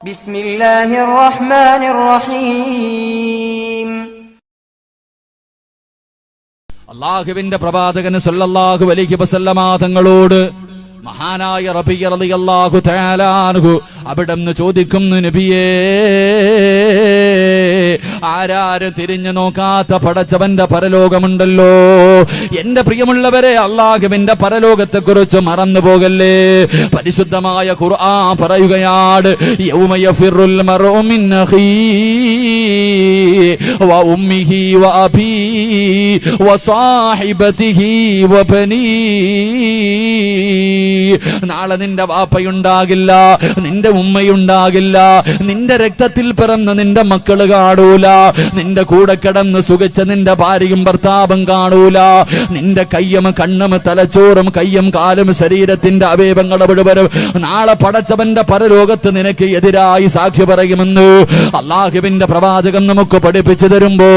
ബിസ്മില്ലാഹിർ റഹ്മാനിർ റഹീം. അല്ലാഹുവിന്റെ പ്രവാചകൻ സല്ലല്ലാഹു അലൈഹി വസല്ലമ തങ്ങളോട് മഹാനായ റബീഅ റളിയല്ലാഹു തആല അൻഹു അവിടുന്ന് ചോദിക്കുന്നു, നബിയേ, ആരാരും തിരിഞ്ഞു നോക്കാത്ത പടച്ചവന്റെ പരലോകമുണ്ടല്ലോ. എന്റെ പ്രിയമുള്ളവരെ, അല്ലാഹുവിന്റെ പരലോകത്തെ കുറിച്ച് മറന്നു പോകല്ലേ. പരിശുദ്ധമായ ഖുർആൻ പറയുകയാണ്, യൗമ യഫിറുൽ മർഉ മിൻ അഖീഹി വ ഉമ്മിഹി വ അബീഹി വ സാഹിബതിഹി വ ബനീഹി. നാളെ നിന്റെ വാപ്പയുണ്ടാകില്ല, നിന്റെ ഉമ്മയുണ്ടാകില്ല, നിന്റെ രക്തത്തിൽ പിറന്ന നിന്റെ മക്കള് കാണൂല, നിന്റെ കൂടെ കിടന്ന് സുഖിച്ച നിന്റെ ഭാര്യയും ഭർത്താവും കാണൂല, നിന്റെ കയ്യും കണ്ണും തലച്ചോറും കയ്യും കാലും ശരീരത്തിന്റെ അവയവങ്ങൾ മുഴുവനും നാളെ പടച്ചവന്റെ പരലോകത്ത് നിനക്ക് എതിരായി സാക്ഷി പറയുമെന്ന് അല്ലാഹുവിന്റെ പ്രവാചകൻ നമുക്ക് പഠിപ്പിച്ചു തരുമ്പോ,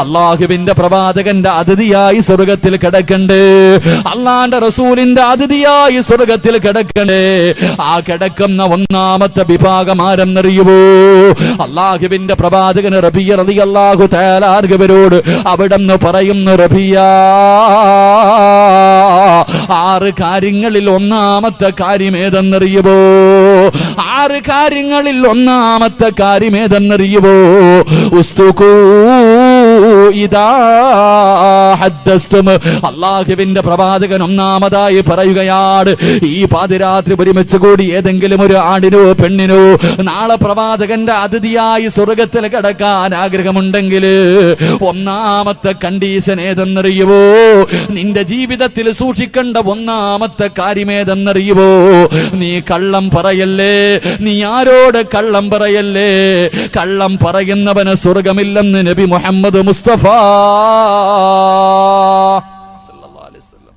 അല്ലാഹുവിന്റെ പ്രവാചകന്റെ അതിഥിയായി സ്വർഗത്തിൽ കിടക്കണ്ടേ, അല്ലാഹുവിന്റെ റസൂലിന്റെ അതിഥിയായി സ്വർഗത്തിൽ കിടക്കണേ. ആ കിടക്കുന്ന ഒന്നാമത്തെ വിഭാഗം ആരെന്നറിയുമോ? അല്ലാഹുവിന്റെ പ്രവാചകൻ റബീഅ റളിയല്ലാഹു തആല അൻഹുവരോട് അവിടുന്ന് പറയുന്നു, റബീഅ, 6 കാര്യങ്ങളിൽ ഒന്നാമത്തെ കാര്യം ഏതെന്നറിയുമോ? 6 കാര്യങ്ങളിൽ ഒന്നാമത്തെ കാര്യം ഏതെന്നറിയുമോ? ഉസ്തുഖൂ ഇദാ ഹദ്ദസ്തും. അല്ലാഹുവിന്റെ പ്രവാചകൻ ഒന്നാമതായി പറയുകയാണ്, ഈ പാതിരാത്രി ഒരുമിച്ച് കൂടി ഏതെങ്കിലും ഒരു ആണിനോ പെണ്ണിനോ നാളെ പ്രവാചകന്റെ അതിഥിയായി സ്വർഗത്തിൽ കിടക്കാൻ ആഗ്രഹമുണ്ടെങ്കിൽ ഒന്നാമത്തെ കണ്ടീഷൻ ഏതെന്നറിയുമോ? നിന്റെ ജീവിതത്തിൽ സൂക്ഷിക്കേണ്ട ഒന്നാമത്തെ കാര്യം ഏതെന്നറിയുമോ? നീ കള്ളം പറയല്ലേ, നീ ആരോട് കള്ളം പറയല്ലേ. കള്ളം പറയുന്നവന് സ്വർഗമില്ലെന്ന് നബി മുഹമ്മദ് മുസ്തഫ സല്ലല്ലാഹു അലൈഹി വസല്ലം.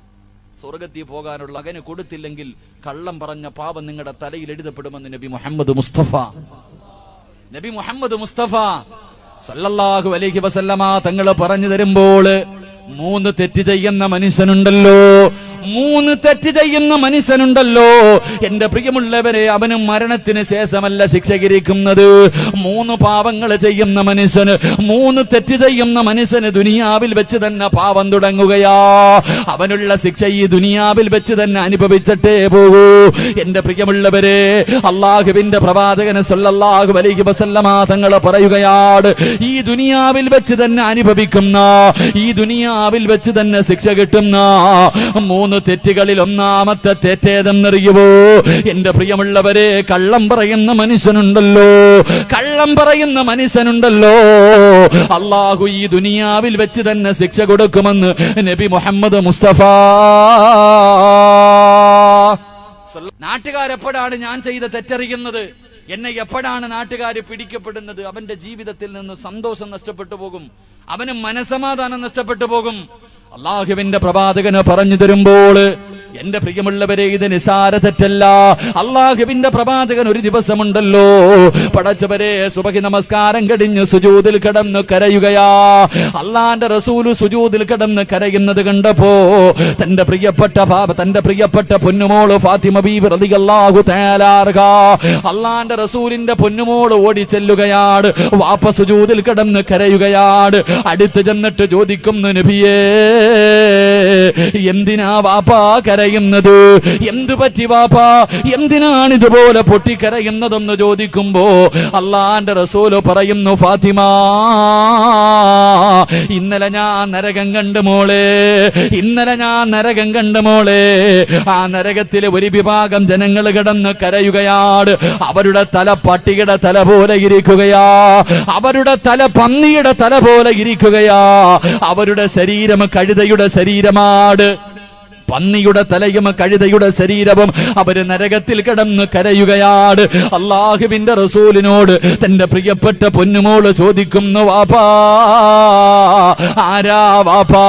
സ്വർഗത്തിൽ പോകാനുള്ള അകന് കൊടുത്തില്ലെങ്കിൽ കള്ളം പറഞ്ഞ പാപം നിങ്ങളുടെ തലയിൽ എഴുതപ്പെടുമെന്ന് നബി മുഹമ്മദ് മുസ്തഫ സല്ലല്ലാഹു അലൈഹി വസല്ലമ തങ്ങൾ പറഞ്ഞു തരുമ്പോൾ, 3 തെറ്റ് ചെയ്യുന്ന മനുഷ്യനുണ്ടല്ലോ, 3 തെറ്റ് ചെയ്യുന്ന മനുഷ്യനുണ്ടല്ലോ എന്റെ പ്രിയമുള്ളവരെ, അവന് മരണത്തിന് ശേഷമല്ല ശിക്ഷകിരിക്കുന്നത്. 3 പാപങ്ങൾ ചെയ്യുന്ന മനുഷ്യന്, 3 തെറ്റ് ചെയ്യുന്ന മനുഷ്യന് ദുനിയാവിൽ വെച്ച് തന്നെ പാപം തുടങ്ങുകയാ. അവനുള്ള ശിക്ഷ ഈ ദുനിയാവിൽ വെച്ച് തന്നെ അനുഭവിച്ചിട്ടേ പോകൂ. എന്റെ പ്രിയമുള്ളവരെ, അല്ലാഹുവിന്റെ പ്രവാചകൻ സല്ലല്ലാഹു അലൈഹി വസല്ലമ തങ്ങൾ പറയുകയാണ്, ഈ ദുനിയാവിൽ വെച്ച് തന്നെ അനുഭവിക്കുന്ന, ഈ ദുനിയാവിൽ വെച്ച് തന്നെ ശിക്ഷ കിട്ടുന്ന 3 തെറ്റുകളിൽ ഒന്നാമത്തെ തെറ്റേതെന്നറിയുമോ? എന്റെ പ്രിയമുള്ളവരെ, കള്ളം പറയുന്ന മനുഷ്യനുണ്ടല്ലോ, കള്ളം പറയുന്ന മനുഷ്യനുണ്ടല്ലോ, അല്ലാഹു ഈ ദുനിയാവിൽ വെച്ച് തന്നെ ശിക്ഷ കൊടുക്കുമെന്ന് നബി മുഹമ്മദ് മുസ്തഫ. നാട്ടുകാരെപ്പോഴാണ് ഞാൻ ചെയ്ത തെറ്ററിയുന്നത്? എന്നെ എപ്പോഴാണ് നാട്ടുകാർ പിടിക്കപ്പെടുന്നത്? അവന്റെ ജീവിതത്തിൽ നിന്ന് സന്തോഷം നഷ്ടപ്പെട്ടു പോകും, അവന് മനസമാധാനം നഷ്ടപ്പെട്ടു പോകും. അല്ലാഹുവിന്റെ പ്രവാചകന് പറഞ്ഞു തരുമ്പോൾ, എന്റെ പ്രിയമുള്ളവരെ, ഇത് നിസാര തെറ്റല്ല. അല്ലാഹുവിന്റെ പ്രവാചകൻ ഒരു ദിവസമുണ്ടല്ലോ, പടച്ചവരെ, സുബഹി നമസ്കാരം കഴിഞ്ഞ് സുജൂദിൽ കിടന്ന് കരയുകയാ. അല്ലാഹുവിന്റെ റസൂല് സുജൂദിൽ കിടന്ന് കരയുന്നത് കണ്ടപ്പോ തന്റെ പ്രിയപ്പെട്ട പൊന്നുമോള് ഫാത്തിമ ബീവി റളിയല്ലാഹു തആല അൻഹ, അല്ലാഹുവിന്റെ റസൂലിന്റെ പൊന്നുമോള് ഓടി ചെല്ലുകയാണ്. വാപ്പ സുജൂദിൽ കിടന്ന് കരയുകയാണ്. അടുത്ത് ചെന്നിട്ട് ചോദിക്കുന്നു, നബിയേ, എന്തിനാ വാപ്പാ കരയുന്നത്? എന്തു പറ്റി വാപ്പാ? എന്തിനാണ് ഇതുപോലെ പൊട്ടിക്കരയുന്നതെന്ന് ചോദിക്കുമ്പോ അല്ലാഹുവിന്റെ റസൂല് പറയുന്നു, ഫാത്തിമ, ഇന്നലെ ഞാൻ നരകം കണ്ടു മോളെ, ഇന്നലെ ഞാൻ നരകം കണ്ടു മോളെ. ആ നരകത്തിലെ ഒരു വിഭാഗം ജനങ്ങൾ കിടന്ന് കരയുകയാണ്. അവരുടെ തല പട്ടിയുടെ തല പോലെ ഇരിക്കുകയാ, അവരുടെ തല പന്നിയുടെ തല പോലെ ഇരിക്കുകയാ, അവരുടെ ശരീരം കഴുതയുടെ ശരീരമാണ്. പന്നിയുടെ തലയും കഴുതയുടെ ശരീരവും അവര് നരകത്തിൽ കിടന്ന് കരയുകയാണ്. അല്ലാഹുവിന്റെ റസൂലിനോട് തന്റെ പ്രിയപ്പെട്ട പൊന്നുമോള് ചോദിക്കുന്നു, വാപ്പാ, ആരാ വാപ്പാ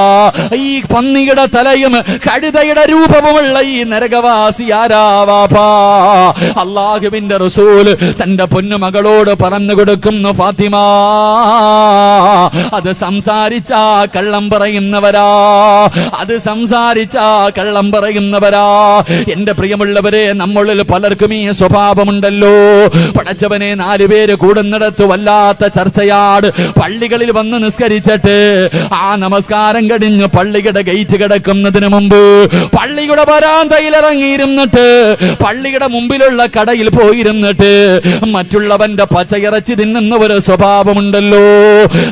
ഈ പന്നിയുടെ തലയും കഴുതയുടെ രൂപവുമുള്ള ഈ നരകവാസി? ആരാ വാപ്പാ? അല്ലാഹുവിന്റെ റസൂല് തന്റെ പൊന്നുമകളോട് പറഞ്ഞു കൊടുക്കുന്നു, ഫാത്തിമ, അത് സംസാരിച്ച കള്ളം പറയുന്നവരാ, അത് സംസാരിച്ച കള്ളം പറയുന്നവരാ. എന്റെ പ്രിയമുള്ളവരെ, നമ്മളിൽ പലർക്കും ഈ സ്വഭാവമുണ്ടല്ലോ. പടച്ചവനെ, 4 പേര് കൂടുന്നിടത്ത് വല്ലാത്ത ചർച്ചയാട്. പള്ളികളിൽ വന്ന് നിസ്കരിച്ചിട്ട് ആ നമസ്കാരം കഴിഞ്ഞ് പള്ളിയുടെ ഗേറ്റ് കിടക്കുന്നതിന് മുമ്പ് പള്ളിയുടെ വരാന്തയിൽ ഇറങ്ങിയിരുന്നിട്ട് പള്ളിയുടെ മുമ്പിലുള്ള കടയിൽ പോയിരുന്നിട്ട് മറ്റുള്ളവന്റെ പച്ചയിറച്ചി തിന്നുന്ന ഒരു സ്വഭാവമുണ്ടല്ലോ.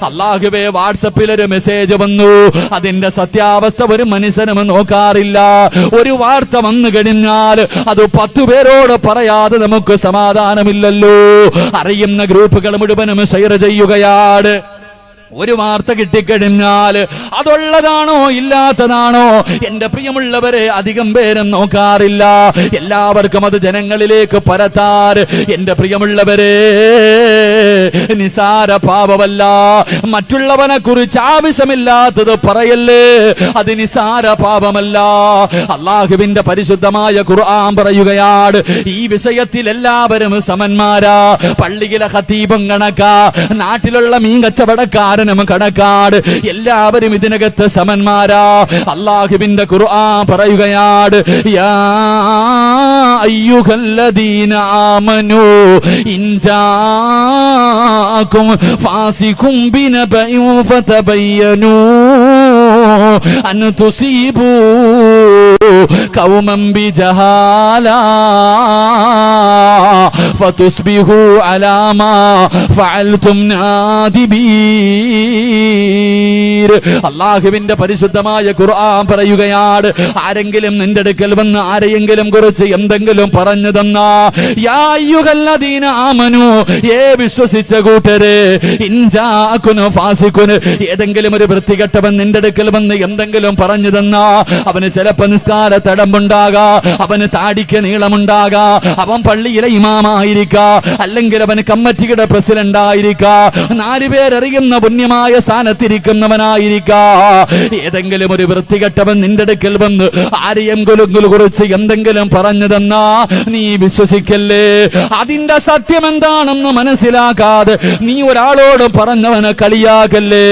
അല്ലാഹുവേ, വാട്സപ്പിൽ ഒരു മെസ്സേജ് വന്നു, അതിന്റെ സത്യാവസ്ഥ ഒരു മനുഷ്യനും നോക്കാറില്ല. ഒരു വാർത്ത വന്നു കഴിഞ്ഞാൽ അത് 10 പേരോട് പറയാതെ നമുക്ക് സമാധാനമില്ലല്ലോ. അറിയുന്ന ഗ്രൂപ്പുകൾ മുഴുവനും ഷെയർ ചെയ്യുകയാണ്. ഒരു വാർത്ത കിട്ടിക്കഴിഞ്ഞാൽ അതുള്ളതാണോ ഇല്ലാത്തതാണോ എന്റെ പ്രിയമുള്ളവരെ അധികം പേരും നോക്കാറില്ല. എല്ലാവർക്കും അത് ജനങ്ങളിലേക്ക് പരത്താർ എന്റെ പ്രിയമുള്ളവരെ നിസാര പാപമല്ല. മറ്റുള്ളവനെ കുറിച്ച് ആവശ്യമില്ലാത്തത് പറയല്ലേ, അത് നിസാര പാപമല്ല. അള്ളാഹുവിന്റെ പരിശുദ്ധമായ ഖുർആൻ പറയുകയാണ്, ഈ വിഷയത്തിൽ എല്ലാവരും സമന്മാരാ. പള്ളിയിലെ ഖതീബും കണക്കാ, നാട്ടിലുള്ള മീൻ കച്ചവടക്കാരൻ കണക്കാട്, എല്ലാവരും ഇതിനകത്ത് സമന്മാരാ. അല്ലാഹുവിന്റെ ഖുർആൻ പറയുകയാണ്, യാ അയ്യുഹല്ലദീന ആമനൂ ഇൻ ജാഅകും ഫാസിഖും ബിനബഇൻ ഫതബയ്യനൂ അൻ തുസീബൂ ഖൗമൻ ബിജഹാല ഫതുസ്ബിഹു അലാ മാ ഫഅൽതും നാദിബീൻ. അല്ലാഹുവിന്റെ പരിശുദ്ധമായ ഖുർആൻ പറയുകയാണ്, ആരെങ്കിലും നിന്റെ അടുക്കൽ വന്ന് ആരെയെങ്കിലും കുറിച്ച് എന്തെങ്കിലും പറഞ്ഞു തന്നാ, യാ അയ്യുഹല്ലദീന ആമനൂ, വിശ്വസിച്ച കൂട്ടരെ, ഇൻ ജാഅകുന ഫാസിഖുൻ, ഏതെങ്കിലും ഒരു വൃത്തികെട്ടവൻ നിന്റെ അടുക്കൽ വന്ന് എന്തെങ്കിലും പറഞ്ഞു തന്നാ, അവന് ചിലപ്പോൾ നിസ്കാര തടമ്പുണ്ടാകാ, അവന് താടിക്ക് നീളമുണ്ടാകാ, അവൻ പള്ളിയിലെ ഇമാമായിരിക്കാ, അല്ലെങ്കിൽ അവന് കമ്മിറ്റിയുടെ പ്രസിഡന്റ് ആയിരിക്കാ, 4 പേരറിയുന്ന പുണ്യമായ സ്ഥാനത്തിരിക്കുന്നവനായിരിക്കാ. ഏതെങ്കിലും ഒരു വൃത്തികെട്ടവൻ നിന്റെ അടുക്കൽ വന്ന് ആരെയെങ്കിലും കുറിച്ച് എന്തെങ്കിലും പറഞ്ഞു തന്നാ നീ വിശ്വസിക്കല്ലേ. അതിന്റെ സത്യം എന്താണെന്ന് മനസ്സിലാക്കാതെ നീ ഒരാളോട് പറഞ്ഞവനെ കളിയാക്കല്ലേ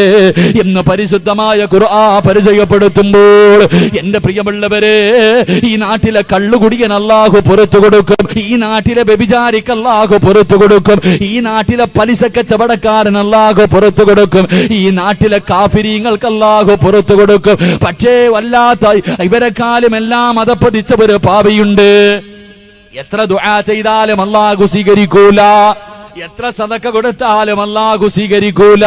എന്ന് പരിശുദ്ധമായ ഖുർആൻ പരിചയപ്പെടുത്തുമ്പോൾ എന്റെ പ്രിയമുള്ളവരെ, ഈ നാട്ടിലെ കള്ളുകുടിയൻ അല്ലാഹു പുറത്തു കൊടുക്കും, ഈ നാട്ടിലെ വ്യഭിചാരിക്ക് അല്ലാഹു പുറത്തു കൊടുക്കും, ഈ നാട്ടിലെ പലിശ കച്ചവടക്കാരൻ അല്ലാഹു പുറത്തു കൊടുക്കും, ഈ നാട്ടിലെ കാഫിരീങ്ങൾക്ക് അല്ലാഹു പുറത്തു കൊടുക്കും. പക്ഷേ വല്ലാത്ത ഇവരെക്കാളും എല്ലാം അതപ്പതിച്ച ഒരു പാപിയുണ്ട്. എത്ര ദുആ ചെയ്താലും അല്ലാഹു സ്വീകരിക്കൂല, എത്ര സദക്ക കൊടുത്താലും അല്ലാഹു സ്വീകരിക്കൂല.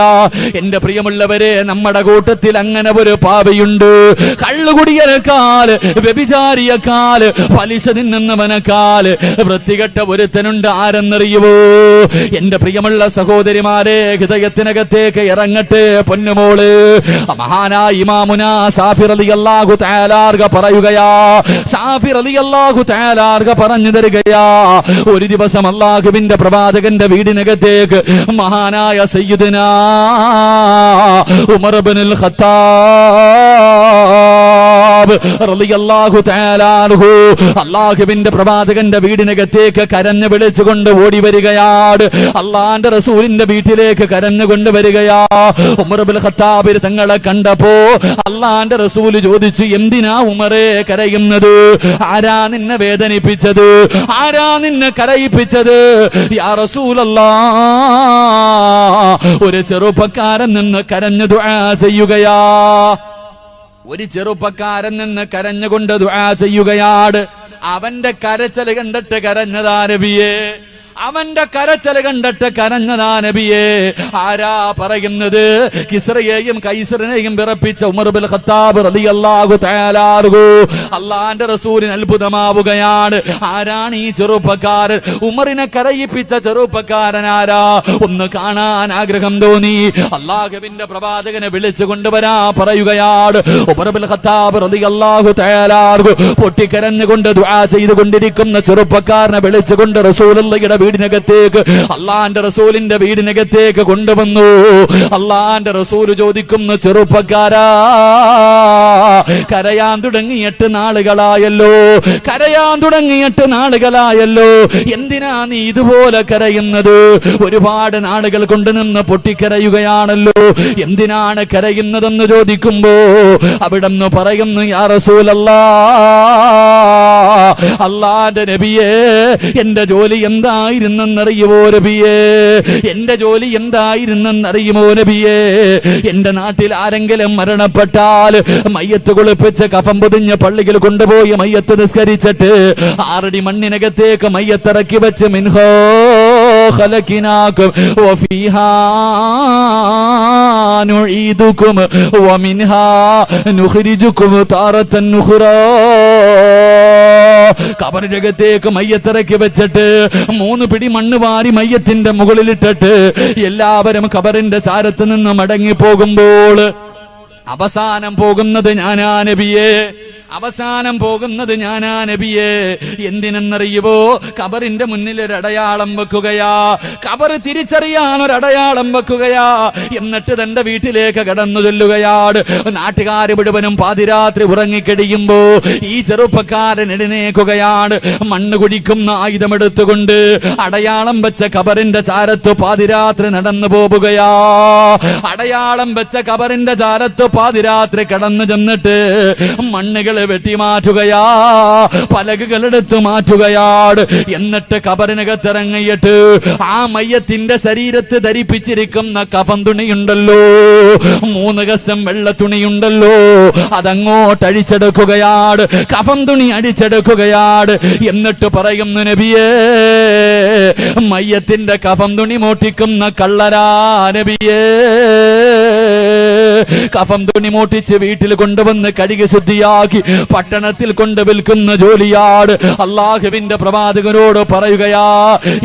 എന്റെ പ്രിയമുള്ളവരെ, നമ്മുടെ കൂട്ടത്തിൽ അങ്ങനെ ഒരു പാപിയുണ്ട്. കള്ളുകുടിയനേക്കാൾ, വ്യഭിചാരിയേക്കാൾ, പലിശ തിന്നുന്നവനേക്കാൾ വൃത്തികെട്ട ഒരുത്തനുണ്ട്. ആരെന്നറിയുവോ? എന്റെ പ്രിയമുള്ള സഹോദരിമാരെ, ഹൃദയത്തിനകത്തേക്ക് ഇറങ്ങട്ടെ പൊന്നുമോള്. മഹാനായ ഇമാമുന സാഫി റളിയല്ലാഹു തആല പറയുകയാ, സാഫി റളിയല്ലാഹു തആല പറഞ്ഞു തരികയാ, ഒരു ദിവസം അല്ലാഹുവിന്റെ പ്രവാചകന്റെ വീടിനകത്തേക്ക് മഹാനായ സയ്യിദുനാ ഉമർ ഇബ്നുൽ ഖത്താബ് റളിയല്ലാഹു തആല അൻഹു അല്ലാഹുവിന്റെ പ്രവാചകന്റെ വീടിനകത്തേക്ക് കരഞ്ഞു വിളിച്ചുകൊണ്ട് ഓടി വരികയാണ്. അല്ലാഹുവിന്റെ റസൂലിന്റെ വീട്ടിലേക്ക് കരഞ്ഞുകൊണ്ട് വരികയാ. ഉമർ ഇബ്നുൽ ഖത്താബ് തങ്ങളെ കണ്ടപ്പോ അല്ലാഹുവിന്റെ റസൂൽ ചോദിച്ചു, എന്തിനാ ഉമറേ കരയുന്നത്? ആരാ നിന്നെ വേദനിപ്പിച്ചത്? ആരാ നിന്നെ കരയിപ്പിച്ചത്? യാ റസൂലല്ലാഹ്, ഒരു ചെറുപ്പക്കാരൻ നിന്ന് കരഞ്ഞു ദുആ ചെയ്യുകയാ. ഒരു ചെറുപ്പക്കാരൻ നിന്ന് കരഞ്ഞുകൊണ്ട് ദുആ ചെയ്യുകയാണ്. അവന്റെ കരച്ചൽ കണ്ടിട്ട് കരഞ്ഞതാ നബിയേ, അവന്റെ കരച്ചൽ കണ്ടിട്ട് കരഞ്ഞതാ നബിയേ. ആരാ പറയുന്നത്? കിസ്റയെയും കൈസറിനെയും വിറപ്പിച്ച ഉമർ ഇബ്നുൽ ഖത്താബ് റളിയല്ലാഹു തആല അൻഹു. അല്ലാഹുവിന്റെ റസൂലിന് അത്ഭുതമാവുകയാണ്. ആരാണ് ഈ ചെറുപ്പക്കാരൻ? ഉമറിനെ കരയിപ്പിച്ച ചെറുപ്പക്കാരൻ ആരാ? ഒന്ന് കാണാൻ ആഗ്രഹം തോന്നി. അല്ലാഹുവിന്റെ പ്രവാചകനെ വിളിച്ചു കൊണ്ടുവരാ പറയുകയാണ്. ഉമർ ഇബ്നുൽ ഖത്താബ് റളിയല്ലാഹു തആല അൻഹു പൊട്ടിക്കരഞ്ഞുകൊണ്ട് ദുആ ചെയ്തുകൊണ്ടിരിക്കുന്ന ചെറുപ്പക്കാരനെ വിളിച്ചുകൊണ്ട് റസൂലുള്ളാഹിയുടെ വീടിനകത്തേക്ക്, അള്ളാന്റെ റസൂലിന്റെ വീടിനകത്തേക്ക് കൊണ്ടുവന്നു. അള്ളാന്റെ റസൂല് ചോദിക്കുന്നു, ചെറുപ്പക്കാരാ, കരയാൻ തുടങ്ങിയിട്ട് നാളുകളായല്ലോ, കരയാൻ തുടങ്ങിയിട്ട് നാളുകളായല്ലോ, എന്തിനാ നീ ഇതുപോലെ കരയുന്നത്? ഒരുപാട് നാളുകൾ കൊണ്ട് നിന്ന് പൊട്ടിക്കരയുകയാണല്ലോ, എന്തിനാണ് കരയുന്നതെന്ന് ചോദിക്കുമ്പോ അവിടെന്ന് പറയുന്നു, യാ റസൂലല്ലാഹ്, അല്ലാഹുവിന്റെ നബിയേ, എന്റെ ജോലി എന്തായിരുന്നെന്നറിയുമോ നബിയേ? എന്റെ ജോലി എന്തായിരുന്നെന്നറിയുമോ നബിയേ? എന്റെ നാട്ടിൽ ആരെങ്കിലും മരണപ്പെട്ടാൽ മയ്യത്ത് കുളിപ്പിച്ച് കഫം പൊതിഞ്ഞ് പള്ളിയിൽ കൊണ്ടുപോയി മയ്യത്ത് നിസ്കരിച്ചിട്ട് 6 അടി മണ്ണിനകത്തേക്ക് മയ്യത്തിറക്കി വെച്ച് മിൻഹോ ഖലഖനാകും വഫീഹാ നുഈദുകും വമിൻഹാ നുഖ്രിജുകും താറത്തൻ ഉഖ്റാ. കബറിനകത്തേക്ക് മയ്യത്തിറക്കി വെച്ചിട്ട് 3 പിടി മണ്ണ് വാരി മയ്യത്തിന്റെ മുകളിലിട്ടിട്ട് എല്ലാവരും കബറിന്റെ ചാരത്ത് നിന്ന് മടങ്ങി പോകുമ്പോൾ അവസാനം പോകുന്നത് ഞാനാ നബിയേ, അവസാനം പോകുന്നത് ഞാനാ നബിയേ. എന്തിനെന്നറിയുവോ? കബറിന്റെ മുന്നിൽ ഒരു അടയാളം വെക്കുകയാ, കബർ തിരിച്ചറിയാൻ ഒരു അടയാളം വെക്കുകയാ. എന്നിട്ട് തന്റെ വീട്ടിലേക്ക് കടന്നു ചെല്ലുകയാണ്. നാട്ടുകാര് മുഴുവനും പാതിരാത്രി ഉറങ്ങിക്കഴിയുമ്പോ ഈ ചെറുപ്പക്കാരൻ എഴുന്നേക്കുകയാണ്. മണ്ണ് കുഴിക്കുന്ന ആയുധമെടുത്തുകൊണ്ട് അടയാളം വെച്ച കബറിന്റെ ചാരത്ത് പാതിരാത്രി നടന്നു പോവുകയാ. അടയാളം വെച്ച കബറിന്റെ ചാരത്ത് പാതിരാത്രി കടന്നു ചെന്നിട്ട് മണ്ണുകൾ വെട്ടിമാറ്റുകയാ, പലകുകളെടുത്ത് മാറ്റുകയാണ്. എന്നിട്ട് കബറിനകത്തിറങ്ങിയിട്ട് ആ മയ്യത്തിന്റെ ശരീരത്ത് ധരിപ്പിച്ചിരിക്കുന്ന കഫൻ തുണിയുണ്ടല്ലോ, 3 കഷ്ടം വെള്ള തുണിയുണ്ടല്ലോ, അതങ്ങോട്ട് അഴിച്ചെടുക്കുകയാണ്, കഫൻ തുണി അടിച്ചെടുക്കുകയാണ്. എന്നിട്ട് പറയുന്നു, നബിയേ, മയ്യത്തിന്റെ കഫൻ തുണി മോട്ടിക്കുന്ന കള്ളരാ നബിയേ. കഫം തുണി മോട്ടിച്ച് വീട്ടിൽ കൊണ്ടുവന്ന് കഴുകി ശുദ്ധിയാക്കി പട്ടണത്തിൽ കൊണ്ട് വിൽക്കുന്ന ജോലിയാണ്. അല്ലാഹുവിന്റെ പ്രവാചകനോട് പറയുകയാ,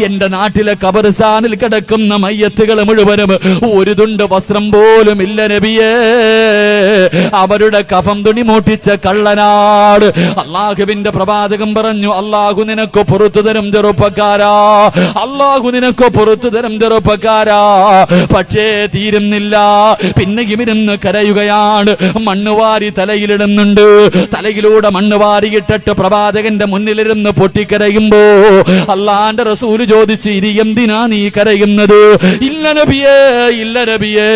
എന്റെ നാട്ടിലെ ഖബർസ്ഥാനിൽ കിടക്കുന്ന മയ്യത്തുകൾ മുഴുവനും ഒരു തുണ്ട് വസ്ത്രം പോലും ഇല്ല നബിയേ, അവരുടെ കഫം തുണി മോട്ടിച്ച കള്ളനാട്. അല്ലാഹുവിന്റെ പ്രവാചകൻ പറഞ്ഞു, അല്ലാഹു നിനക്ക് പുറത്തു തരും ചെറുപ്പക്കാരാ, അല്ലാഹു നിനക്ക് പുറത്തു തരും ചെറുപ്പക്കാരാ. പക്ഷേ തീരുന്നില്ല, പിന്നെയും ഇരുന്ന് കരയുകയാണ്. മണ്ണുവാരി തലയിലിടുന്നുണ്ട്, തലയിലൂടെ മണ്ണ് വാരിയിട്ടിട്ട് പ്രവാചകന്റെ മുന്നിലിരുന്ന് പൊട്ടിക്കരയുമ്പോ അല്ലാഹുവിന്റെ റസൂല് ചോദിച്ചു, ഇനി എന്തിനാ നീ കരയുന്നത്? ഇല്ല നബിയേ, ഇല്ല നബിയേ,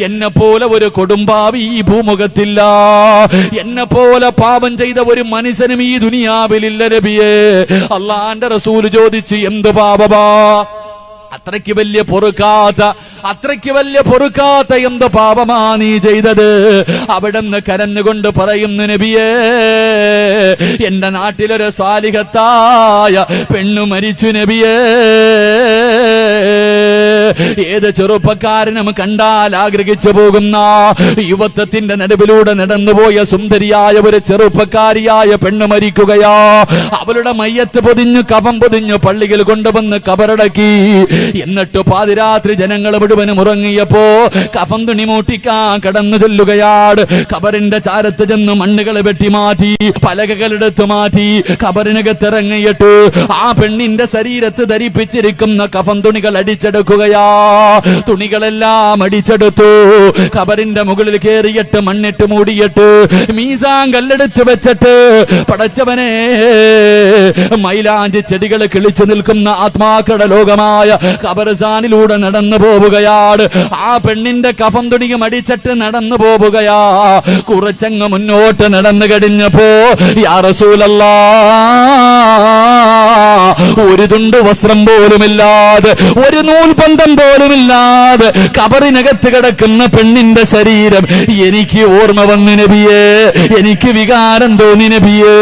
എന്നെ പോലെ ഒരു കൊടുമ്പാവി ഈ ഭൂമുഖത്തില്ല, എന്നെ പോലെ പാപം ചെയ്ത ഒരു മനുഷ്യനും ഈ ദുനിയാവിലില്ല നബിയേ. അല്ലാഹുവിന്റെ റസൂല് ചോദിച്ചു, എന്ത് പാപമാ? അത്രയ്ക്ക് വലിയ പൊറുക്കാത്ത എന്ത് പാപമാ നീ ചെയ്തത്? അവിടുന്ന് കരഞ്ഞുകൊണ്ട് പറയുന്നു, നബിയേ, എന്റെ നാട്ടിലൊരു സാലിഹത്തായ പെണ്ണു മരിച്ചു നബിയേ. ഏത് ചെറുപ്പക്കാരനും കണ്ടാൽ ആഗ്രഹിച്ചു പോകുന്ന യുവത്വത്തിന്റെ നടുവിലൂടെ നടന്നുപോയ സുന്ദരിയായ ഒരു ചെറുപ്പക്കാരിയായ പെണ്ണ് മരിക്കുകയാ. അവളുടെ മയ്യത്ത് പൊതിഞ്ഞു കഫം പൊതിഞ്ഞു പള്ളിയിൽ കൊണ്ടുവന്ന് കബറടക്കി. എന്നിട്ട് പാതിരാത്രി ജനങ്ങൾ മുഴുവനും ഉറങ്ങിയപ്പോ കഫം തുണി മൂട്ടിക്കാൻ കടന്നു ചെല്ലുകയാണ്. കബറിന്റെ ചാരത്ത് ചെന്ന് മണ്ണുകൾ വെട്ടിമാറ്റി, പലകകളെടുത്തു മാറ്റി, കബറിനകത്തിറങ്ങിയിട്ട് ആ പെണ്ണിന്റെ ശരീരത്ത് ധരിപ്പിച്ചിരിക്കുന്ന കഫം തുണികൾ അടിച്ചെടുക്കുകയാ. തുണികളെല്ലാം അടിച്ചെടുത്തു. കബറിന്റെ മുകളിൽ കയറിയിട്ട് മണ്ണിട്ട് മൂടിയിട്ട് മീസാൻ കല്ലെടുത്ത് വെച്ചിട്ട്, പടച്ചവനെ, മൈലാഞ്ചി ചെടികൾ കിളിച്ചു നിൽക്കുന്ന ആത്മാക്കളുടെ ലോകമായ ഖബർസ്ഥാനിലൂടെ നടന്നു പോവുകയാണ്. ആ പെണ്ണിന്റെ കഫം തുണിയും അടിച്ചിട്ട് നടന്നു പോവുകയാ. കുറച്ചങ്ങ് മുന്നോട്ട് നടന്നു കഴിഞ്ഞപ്പോ, യാ റസൂലല്ലാഹ്, ഒരു തുണ്ട് വസ്ത്രം പോലുമില്ലാതെ, ഒരു നൂൽബന്ധം പോലുമില്ലാതെ കബറിനകത്ത് കിടക്കുന്ന പെണ്ണിന്റെ ശരീരം എനിക്ക് ഓർമ്മ വന്നു നബിയേ, എനിക്ക് വികാരം തോന്നി നബിയേ.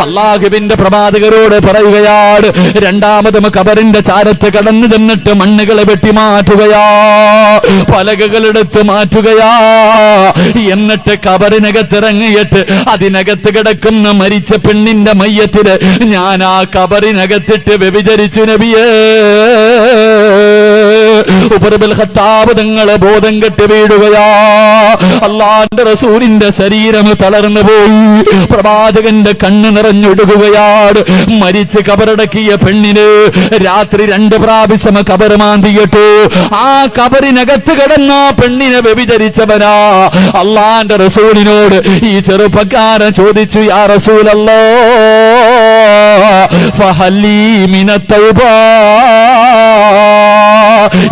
അല്ലാഹുവിന്റെ പ്രവാചകരോട് പറയുകയാണ്, രണ്ടാമതും കബറിന്റെ ചാരത്ത് കടന്നു ചെന്നിട്ട് മണ്ണുകളെ വെട്ടി മാറ്റുകയാ, പലകകളെടുത്ത് മാറ്റുകയാ. എന്നിട്ട് കബറിനകത്തിറങ്ങിയിട്ട് അതിനകത്ത് കിടക്കുന്ന മരിച്ച പെണ്ണിന്റെ മയ്യത്തിന് ഞാൻ ആ കബറിനകത്തിട്ട് വ്യഭിചരിച്ചു നബിയേ. ഉമർ ഇബ്നുൽ ഖത്താബ് തങ്ങളെ ബോധം കെട്ട് വീഴുകയാ. അള്ളാന്റെ റസൂലിന്റെ ശരീരം തളർന്നു പോയി. പ്രവാചകന്റെ കണ്ണ് നിറഞ്ഞൊഴുകുകയാണ്. മരിച്ച് കബറടക്കിയ പെണ്ണിന് രാത്രി 2 പ്രാവശ്യം കബർ മാന്തിയിട്ടു. ആ കബറിനകത്ത് കിടന്ന പെണ്ണിനെ വ്യഭിചരിച്ചവനാ. അള്ളാന്റെ റസൂലിനോട് ഈ ചെറുപ്പക്കാരൻ ചോദിച്ചു, യാ റസൂലല്ലാഹ് ഫഹല്ലി മിനത് തൗബ,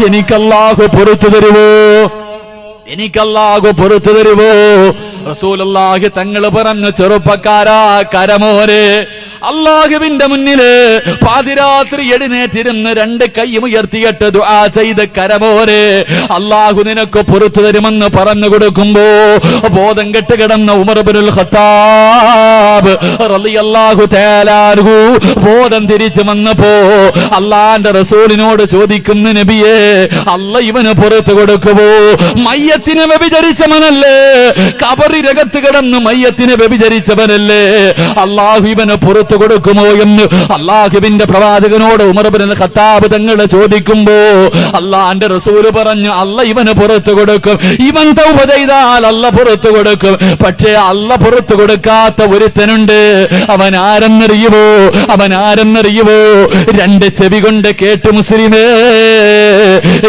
എനിക്കല്ലാഹു പുറത്തു തരുവോ, എനിക്കല്ലാഹു പുറത്തു തരുവോ? റസൂലുള്ളാഹി തങ്ങൾ പറഞ്ഞു, ചെറുപ്പക്കാരാ, കരമോനെ, അള്ളാഹുവിന്റെ മുന്നില് പാതിരാത്രി എഴുന്നേറ്റിരുന്ന് 2 കൈയും ഉയർത്തിയിട്ട് ദുആ ചെയ്ത്, കരമോനെ, അള്ളാഹു നിനക്ക് പുറത്തു തരുമെന്ന് പറഞ്ഞു കൊടുക്കുമ്പോ ബോധം കെട്ട് കിടന്ന ഉമർ ഇബ്നുൽ ഖത്താബ് റളിയല്ലാഹു തആല അൻഹു ബോധം തിരിച്ചു വന്നപ്പോ അള്ളാന്റെ റസൂലിനോട് ചോദിക്കുന്നു, നബിയേ, അല്ലാഹ് ഇവന് പുറത്തു കൊടുക്കുമോ? മയ്യത്തിനെ വ്യഭിചരിച്ചവനല്ലേ, കബറിനകത്ത് കിടന്ന് മയ്യത്തിനെ വ്യഭിചരിച്ചവനല്ലേ, അള്ളാഹു ഇവന് പുറത്തു കൊടുക്കുമോ എന്ന് അള്ളാഹുവിന്റെ പ്രവാചകനോട് ഉമർ ഇബ്നുൽ ഖത്താബ് തങ്ങൾ ചോദിക്കുമ്പോ അള്ളാന്റെ റസൂല് പറഞ്ഞു, അല്ലാഹ് ഇവന് പുറത്തു കൊടുക്കും, ഇവൻ തൗബ ചെയ്താൽ അല്ലാഹ് പുറത്തു കൊടുക്കും. പക്ഷേ അല്ലാഹ് പുറത്തു കൊടുക്കാത്ത ഒരുത്തനുണ്ട്. അവൻ ആരെന്നറിയുവോ? അവൻ ആരെന്നറിയുവോ? 2 ചെവി കൊണ്ട് കേട്ട് മുസ്ലിമേ,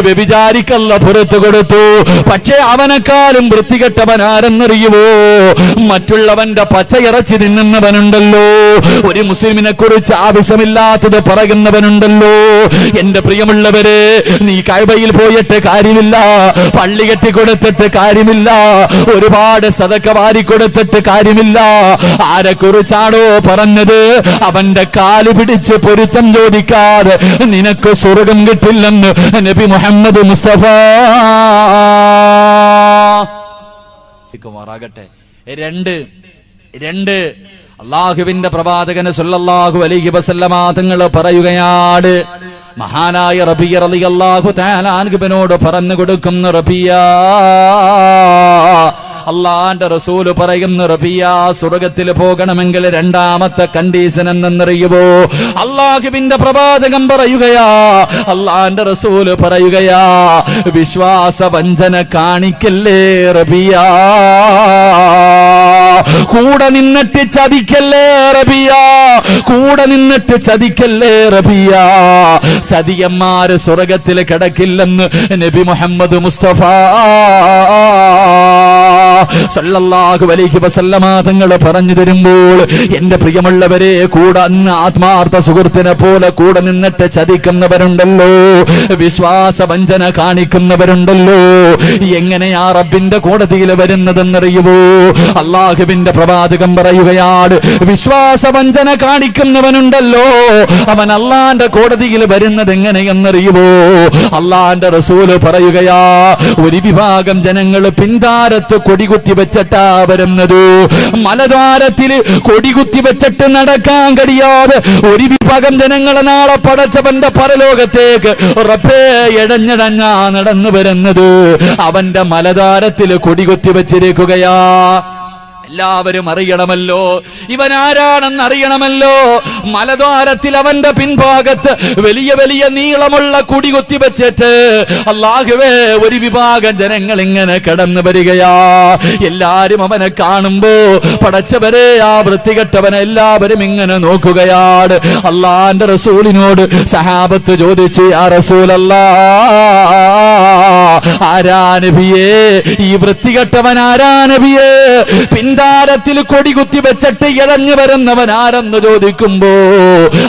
വ്യഭിചാരിക്കല്ല പുറത്തു കൊടുത്തു. പക്ഷേ അവനെക്കാളും വൃത്തികെട്ടവൻ ആരെന്നറിയുവോ? മറ്റുള്ളവന്റെ പച്ചയിറച്ചി തിന്നുന്നവനുണ്ടല്ലോ, ഒരു മുസ്ലിമിനെ കുറിച്ച് ആവശ്യമില്ലാത്തത് പറയുന്നവനുണ്ടല്ലോ. എന്റെ പ്രിയമുള്ളവരെ, നീ കഅബയിൽ പോയിട്ട് കാര്യമില്ല, പള്ളി കെട്ടി കൊടുത്തിട്ട് കാര്യമില്ല, ഒരുപാട് സദഖ വാരി കൊടുത്തിട്ട് കാര്യമില്ല. ആരെ കുറിച്ചാണോ പറഞ്ഞത്, അവന്റെ കാല് പിടിച്ച് പൊരുത്തം ചോദിക്കാതെ നിനക്ക് സ്വർഗം കിട്ടില്ലെന്ന് നബി മുഹമ്മദ് മുസ്തഫ. രണ്ട് അള്ളാഹുവിന്റെ പ്രവാചകന് സല്ലല്ലാഹു അലൈഹി വസല്ലമ തങ്ങൾ പറയുകയാണ്, മഹാനായ റബിയ റളിയല്ലാഹു തആല അൻഹുവിനോട് പറഞ്ഞു കൊടുക്കുന്ന, റബിയ, അള്ളാന്റെ റസൂല് പറയുന്ന, റബിയ, സ്വർഗത്തിൽ പോകണമെങ്കിൽ 2ാമത്തെ കണ്ടീഷൻ എന്തെന്നറിയുമോ? അള്ളാഹുവിന്റെ പ്രവാചകൻ പറയുകയാ, അള്ളാന്റെ റസൂല് പറയുകയാ, വിശ്വാസവഞ്ചന കാണിക്കല്ലേ റബിയ, കൂടെ നിന്നിട്ട് ചതിക്കല്ലേ റബിയ, കൂടെ നിന്നിട്ട് ചതിക്കല്ലേ റബിയ. ചതിയന്മാര് സ്വർഗത്തിൽ കിടക്കില്ലെന്ന് നബി മുഹമ്മദ് മുസ്തഫ സല്ലല്ലാഹു അലൈഹി വസല്ലമ തങ്ങൾ പറഞ്ഞു തരുമ്പോൾ, എന്റെ പ്രിയമുള്ളവരെ, കൂടെ അന്ന് ആത്മാർത്ഥ സുഹൃത്തിനെ പോലെ കൂടെ നിന്നിട്ട് ചതിക്കുന്നവരുണ്ടല്ലോ, വിശ്വാസവഞ്ചന കാണിക്കുന്നവരുണ്ടല്ലോ. എങ്ങനെയാ റബ്ബിന്റെ കോടതിയിൽ വരുന്നതെന്നറിയുമോ? അള്ളാഹുവിന്റെ പ്രവാചകൻ പറയുകയാണ്, വിശ്വാസവഞ്ചന കാണിക്കുന്നവനുണ്ടല്ലോ, അവൻ അള്ളാന്റെ കോടതിയിൽ വരുന്നത് എങ്ങനെയെന്നറിയുമോ? അള്ളാന്റെ റസൂല് പറയുകയാ, ഒരു വിഭാഗം ജനങ്ങൾ പിന്താരത്ത് കൊടികുത്തി വെച്ചിട്ടാ വരുന്നത്. മലദ്വാരത്തിൽ കൊടികുത്തി വെച്ചിട്ട് നടക്കാൻ കഴിയാതെ ഒരു വിഭാഗം ജനങ്ങളെ നാളെ പടച്ചവന്റെ പരലോകത്തേക്ക് റബ്ബേ എഴഞ്ഞടഞ്ഞാ നടന്നു വരുന്നത്. അവന്റെ മലദ്വാരത്തിൽ കൊടികുത്തി വെച്ചിരിക്കുകയാ. എല്ലാവരും അറിയണമല്ലോ, ഇവൻ ആരാണെന്ന് അറിയണമല്ലോ. മലദ്വാരത്തിൽ അവന്റെ പിൻഭാഗത്ത് വലിയ വലിയ നീളമുള്ള കുടി കുത്തി വെച്ചിട്ട് അല്ലാഹുവേ, ഒരു വിഭാഗം ജനങ്ങൾ ഇങ്ങനെ കടന്നു വരികയാ. എല്ലാരും അവനെ കാണുമ്പോ പടച്ചവരെ, ആ വൃത്തികെട്ടവനെ എല്ലാവരും ഇങ്ങനെ നോക്കുകയാണ്. അള്ളാന്റെ റസൂലിനോട് സഹാബത്ത് ചോദിച്ചു, യാ റസൂലല്ലാഹ്, ആരാ നബിയേ, ഈ വൃത്തികെട്ടവൻ ആരാ നബിയേ? പിന്താരത്തിൽ കൊടി കുത്തി വെച്ചിട്ട് ഇഴഞ്ഞു വരുന്നവൻ ആരെന്ന് ചോദിക്കുമ്പോ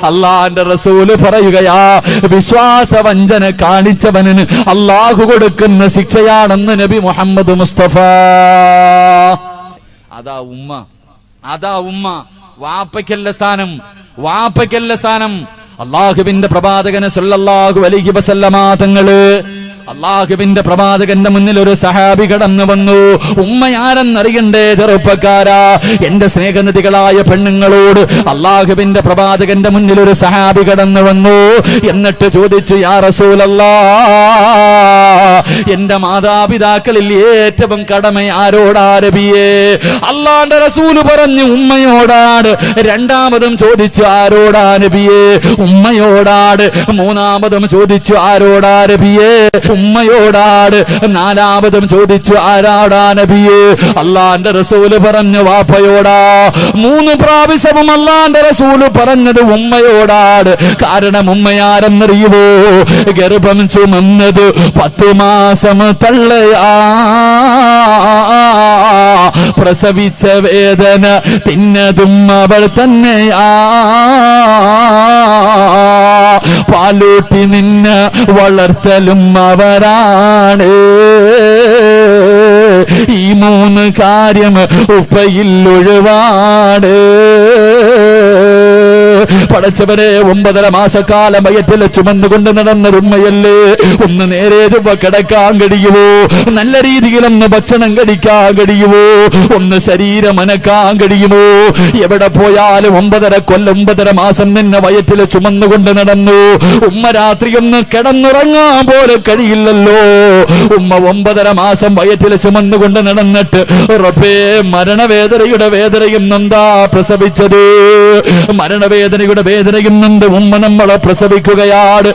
അള്ളാന്റെ റസൂല് പറയുകയാ, വിശ്വാസവഞ്ചന കാണിച്ചവന് അള്ളാഹു കൊടുക്കുന്ന ശിക്ഷയാണെന്ന് നബി മുഹമ്മദ് മുസ്തഫ. അതാ ഉമ്മ, വാപ്പയ്ക്കല്ല സ്ഥാനം, വാപ്പയ്ക്കല്ല സ്ഥാനം. അള്ളാഹുവിന്റെ പ്രവാചകന് സല്ലല്ലാഹു അലൈഹി വസല്ലമ തങ്ങള് അള്ളാഹുവിന്റെ പ്രവാചകന്റെ മുന്നിൽ ഒരു സഹാബി കടന്നു വന്നു. ഉമ്മയാരെന്നറിയണ്ടേ ചെറുപ്പക്കാരാ? എന്റെ സ്നേഹനിധികളായ പെണ്ണുങ്ങളോട് അള്ളാഹുവിന്റെ പ്രവാചകന്റെ മുന്നിൽ ഒരു സഹാബി കടന്നു വന്നു. എന്നിട്ട് ചോദിച്ചു, യാ റസൂലല്ലാഹ്, എന്റെ മാതാപിതാക്കളിൽ ഏറ്റവും കടമ ആരോടാ നബിയേ? അള്ളാന്റെ റസൂല് പറഞ്ഞു, ഉമ്മയോടാണ്. രണ്ടാമതും ചോദിച്ചു, ആരോടാ നബിയേ? ഉമ്മയോടാണ്. മൂന്നാമതും ചോദിച്ചു, ആരോടാ നബിയേ? ഉമ്മയോടാണ്. നാലാമതും ചോദിച്ചു, ആരാടാ നബിയേ? അള്ളാന്റെ റസൂല് പറഞ്ഞു, വാപ്പയോടാ. 3 പ്രാവശ്യവും അള്ളാന്റെ റസൂല് പറഞ്ഞത് ഉമ്മയോടാണ്. കാരണം ഉമ്മയാരെന്നറിയുമോ? ഗർഭം ചുമന്നത് 10 മാസം തള്ളയാ, പ്രസവിച്ച വേദന തിന്നതും അവൾ തന്നെയാ, പാലൂട്ടി നിന്നെ വളർത്തലും അവരാണ്. ഈ 3 കാര്യം ഉപ്പയിൽ ഒഴിവാണ്. പടച്ചവനെ, 9.5 മാസക്കാലം വയറ്റിൽ ചുമന്നുകൊണ്ട് നടന്ന ഉമ്മയല്ലേ? ഒന്ന് നേരെ കിടക്കാൻ കഴിയുമോ? നല്ല രീതിയിലൊന്ന് ഭക്ഷണം കഴിക്കാൻ കഴിയുമോ? ഒന്ന് ശരീരം അനക്കാൻ കഴിയുമോ? എവിടെ പോയാലും 9.5 മാസം നിന്നെ വയറ്റിൽ ചുമന്നുകൊണ്ട് നടന്നു. ഉമ്മ രാത്രി ഒന്ന് കിടന്നുറങ്ങാൻ പോലെ കഴിയില്ലല്ലോ. ഉമ്മ 9.5 മാസം വയറ്റിൽ ചുമന്നുകൊണ്ട് നടന്നിട്ട് റബ്ബേ, മരണവേദനയുടെ വേദനയും നൊന്താ പ്രസവിച്ചത്. മരണവേദനയുടെ വേദനയും നൊന്ത് ഉമ്മ നമ്മളെ പ്രസവിക്കുകയാണ്.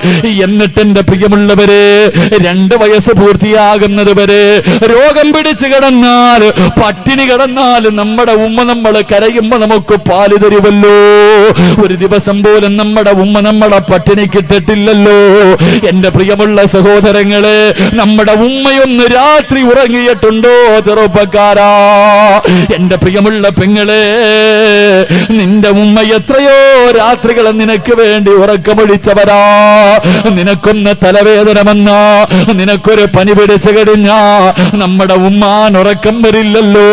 എന്നിട്ട് എന്റെ പ്രിയമുള്ളവരെ, 2 വയസ്സ് പൂർത്തിയാകുന്നത് വരെ രോഗം പിടിച്ചു കിടന്നാൽ, പട്ടിണി കിടന്നാൽ നമ്മുടെ ഉമ്മ നമ്മളെ കരയുമ്പോ നമുക്ക് പാല് തരുമല്ലോ. ഒരു ദിവസം പോലും നമ്മുടെ ഉമ്മ നമ്മളെ പട്ടിണിക്കിട്ടിട്ടില്ലല്ലോ. എന്റെ പ്രിയമുള്ള സഹോദരങ്ങളെ, നമ്മുടെ ഉമ്മയൊന്ന് രാത്രി ഉറങ്ങിയിട്ടുണ്ടോ ചെറുപ്പക്കാരാ? എന്റെ പ്രിയമുള്ള പെങ്ങളെ, നിന്റെ ഉമ്മ എത്രയോ രാത്രികളെ നിനക്ക് വേണ്ടി ഉറക്കമൊഴിച്ചവരാ. നിനക്കൊന്ന് തലവേദന വന്നാ, നിനക്കൊരു പനി പിടിച്ചു കഴിഞ്ഞാ നമ്മുടെ ഉമ്മാൻ ഉറക്കം വരില്ലല്ലോ.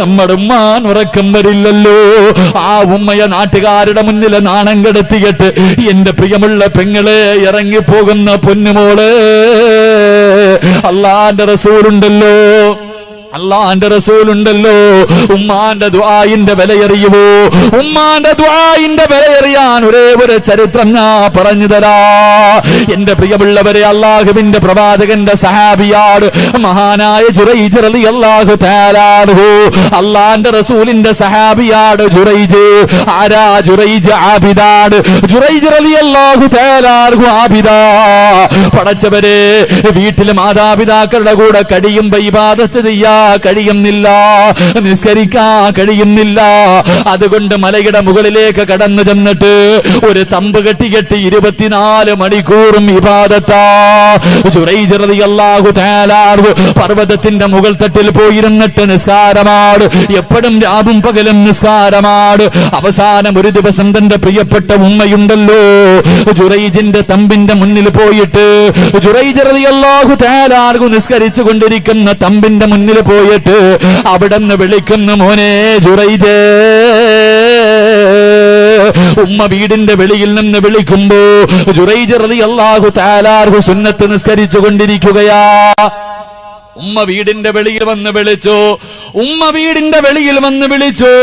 നമ്മുടെ ഉമ്മാൻ ഉറക്കം വരില്ലല്ലോ. ആ ഉമ്മയെ നാട്ടുകാരുടെ മുന്നിൽ നാണം കെടുത്തിയിട്ട് എന്റെ പ്രിയമുള്ള പെങ്ങളെ ഇറങ്ങിപ്പോകുന്ന പൊന്നുമോള്, അള്ളാന്റെ റസൂലുണ്ടല്ലോ, അള്ളാന്റെ റസൂലുണ്ടല്ലോ. ഉമ്മാന്റെ ദുആഇന്റെ വിലയറിയുമോ? ഉമ്മാന്റെ ദുആഇന്റെ വിലയറിയാൻ ഒരേ ഒരു ചരിത്രം ഞാൻ പറഞ്ഞു തരാ. എന്റെ പ്രിയമുള്ളവരെ, അള്ളാഹുവിന്റെ പ്രവാചകന്റെ സഹാബിയാണ് മഹാനായ ജുറൈജ് റളിയല്ലാഹു തആല അൻഹു. അള്ളാന്റെ റസൂലിന്റെ സഹാബിയാണ് ജുറൈജ്. ആരാ ജുറൈജ്? ആബിദാണ്. ജുറൈജ് റളിയല്ലാഹു തആല അൻഹു ആബിദാ. പടച്ചവരെ, വീട്ടിലെ മാതാപിതാക്കളുടെ കൂടെ കഴിയുമ്പോ ഇബാദത്ത് ചെയ്യാ കഴിയുന്നില്ല, നിസ്കരിക്കാൻ കഴിയുന്നില്ല. അതുകൊണ്ട് മലയുടെ മുകളിലേക്ക് കടന്നു ചെന്നിട്ട് ഒരു തമ്പ് കെട്ടി 24 മണിക്കൂറും ഇബാദത്താ. ജുറൈജ് റളിയല്ലാഹു തആല പർവ്വതത്തിന്റെ മുകൾ തട്ടിൽ പോയിരുന്നിട്ട് നിസ്കാരമാണ്. എപ്പോഴും രാവും പകലും നിസ്കാരമാണ്. അവസാനം ഒരു ദിവസം തന്റെ പ്രിയപ്പെട്ട ഉമ്മയുണ്ടല്ലോ, ജുറൈജിന്റെ തമ്പിന്റെ മുന്നിൽ പോയിട്ട് ജുറൈജ് റളിയല്ലാഹു തആല നിസ്കരിച്ചു കൊണ്ടിരിക്കുന്ന തമ്പിന്റെ മുന്നിൽ പോയിട്ട് അവിടെന്ന് വിളിക്കുന്നു, മോനെ ജുറൈജ്. ഉമ്മ വീടിന്റെ വെളിയിൽ നിന്ന് വിളിക്കുമ്പോ ജുറൈജ് റളിയല്ലാഹു തആല സുന്നത്ത് നിസ്കരിച്ചു കൊണ്ടിരിക്കുകയാ. ഉമ്മ വീടിന്റെ വെളിയിൽ വന്ന് വിളിച്ചു. ഉമ്മ വീടിന്റെ വെളിയിൽ വന്ന് വിളിച്ചു.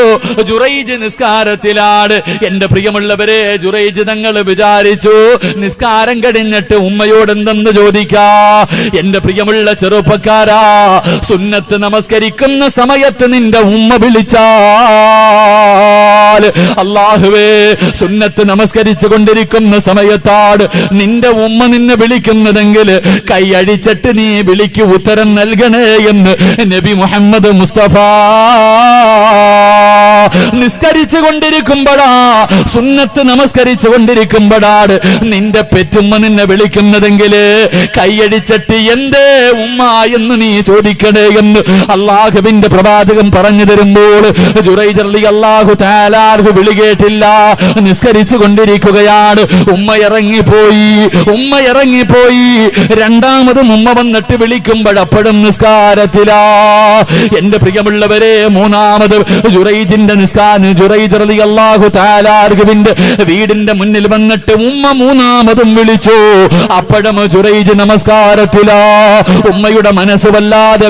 ജുറൈജ് നിസ്കാരത്തിലാണ്. എന്റെ പ്രിയമുള്ളവരെ, ജുറൈജ് തങ്ങൾ വിചാരിച്ചു നിസ്കാരം കഴിഞ്ഞിട്ട് ഉമ്മയോട് എന്തെന്ന് ചോദിക്കാ. എന്റെ പ്രിയമുള്ള ചെറുപ്പക്കാരാ, സുന്നത്ത് നമസ്കരിക്കുന്ന സമയത്ത് നിന്റെ ഉമ്മ വിളിച്ചാൽ, അല്ലാഹുവേ, സുന്നത്ത് നമസ്കരിച്ചു കൊണ്ടിരിക്കുന്ന സമയത്താണ് നിന്റെ ഉമ്മ നിന്നെ വിളിക്കുന്നതെങ്കിൽ കൈയടിച്ചിട്ട് നീ വിളിക്ക് ഉത്തരം നൽകണേ എന്ന് നബി മുഹമ്മദ് മുസ്തഫ. നിസ്കരിച്ചു കൊണ്ടിരിക്കുമ്പോഴാ, സുന്നത്ത് നമസ്കരിച്ചു കൊണ്ടിരിക്കുമ്പോഴാണ് നിന്റെ പെറ്റുമ്മ നിന്നെ വിളിക്കുന്നതെങ്കിൽ കൈയടിച്ചിട്ട് എന്തേ ഉമ്മ എന്ന് നീ ചോദിക്കണേ എന്ന് അള്ളാഹുവിന്റെ പ്രവാചകൻ പറഞ്ഞു തരുമ്പോൾ ജുറൈജ് റളിയല്ലാഹു തആല വിളി കേട്ടില്ല, നിസ്കരിച്ചു കൊണ്ടിരിക്കുകയാണ്. ഉമ്മ ഇറങ്ങിപ്പോയി. രണ്ടാമതും ഉമ്മ വന്നിട്ട് വിളിക്കുമ്പോഴപ്പോഴും നിസ്കാരത്തിലാ. എന്റെ പ്രിയമുള്ളവരെ, മൂന്നാമത് ജുറൈജിന്റെ നിസ്കാരം ജുറൈജ് റളിയല്ലാഹു തആല അൻഹുവിന്റെ വീടിന്റെ മുന്നിൽ വന്നിട്ട് ഉമ്മ മൂന്നാമതും വിളിച്ചു. അപ്പോഴും ജുറൈജ് നമസ്കാരത്തിലാ. ഉമ്മയുടെ മനസ്സ് വല്ലാതെ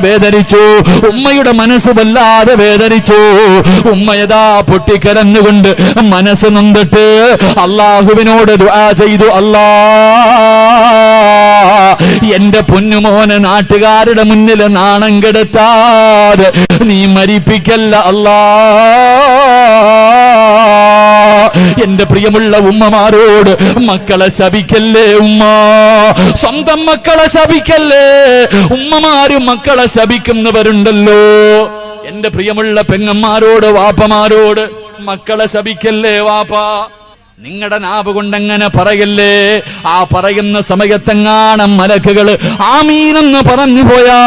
വേദനിച്ചു. ഉമ്മയതാ പൊട്ടിക്കരഞ്ഞുകൊണ്ട് മനസ്സ് നൊന്നിട്ട് അള്ളാഹുവിനോട് ദുആ ചെയ്തു. അല്ലാ, എന്റെ പൊന്നുമോനെ നാട്ടുകാരുടെ മുന്നിൽ നാണം കെടുത്താതെ നീ മരിപ്പിക്കല്ല അല്ലാ. എന്റെ പ്രിയമുള്ള ഉമ്മമാരോട് മക്കളെ ശപിക്കല്ലേ ഉമ്മ, സ്വന്തം മക്കളെ ശപിക്കല്ലേ. ഉമ്മമാരും മക്കളെ ശപിക്കുന്നവരുണ്ടല്ലോ. എന്റെ പ്രിയമുള്ള പെങ്ങന്മാരോട് വാപ്പമാരോട് മക്കളെ ശപിക്കല്ലേ വാപ്പ. നിങ്ങളുടെ നാവ് കൊണ്ടങ്ങനെ പറയല്ലേ. ആ പറയുന്ന സമയത്തെങ്ങാണം മലക്കുകൾ ആമീനെന്ന് പറഞ്ഞു പോയാ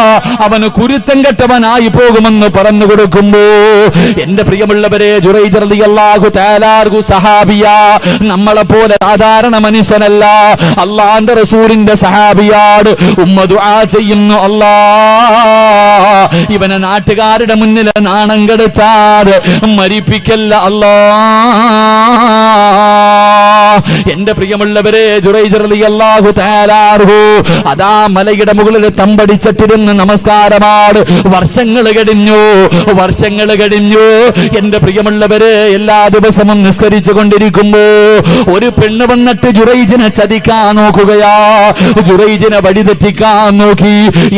അവന് കുരുത്തം കെട്ടവനായി പോകുമെന്ന് പറഞ്ഞു കൊടുക്കുമ്പോ, എന്റെ പ്രിയമുള്ളവരെ, ജുറൈജ് റളിയല്ലാഹു തആല അൻഹു സഹാബിയാ, നമ്മളെ പോലെ സാധാരണ മനുഷ്യനല്ല, അള്ളാന്റെ റസൂലിന്റെ സഹാബിയാണ്. ഉമ്മ ദുആ ചെയ്യുന്നു, അല്ലാ ഇവനെ നാട്ടുകാരുടെ മുന്നിൽ നാണം കെടുത്താതെ മരിപ്പിക്കല്ല അല്ലാ. എന്റെ പ്രിയമുള്ളവരെ, ജുറൈജ് റളിയല്ലാഹു തആല അൻഹു അതാ മലയുടെ മുകളിൽ തമ്പടിച്ചിട്ടിരുന്ന് നമസ്കാരമാണ്. വർഷങ്ങൾ കഴിഞ്ഞു. എന്റെ പ്രിയമുള്ളവരെ, എല്ലാ ദിവസവും നിസ്കരിച്ചു കൊണ്ടിരിക്കുമ്പോ ഒരു പെണ്ണ് വന്നിട്ട് ജുറൈജിനെ ചതിക്കാൻ നോക്കുകയാ. ജുറൈജിനെ വഴിതെറ്റിക്കാൻ നോക്കി.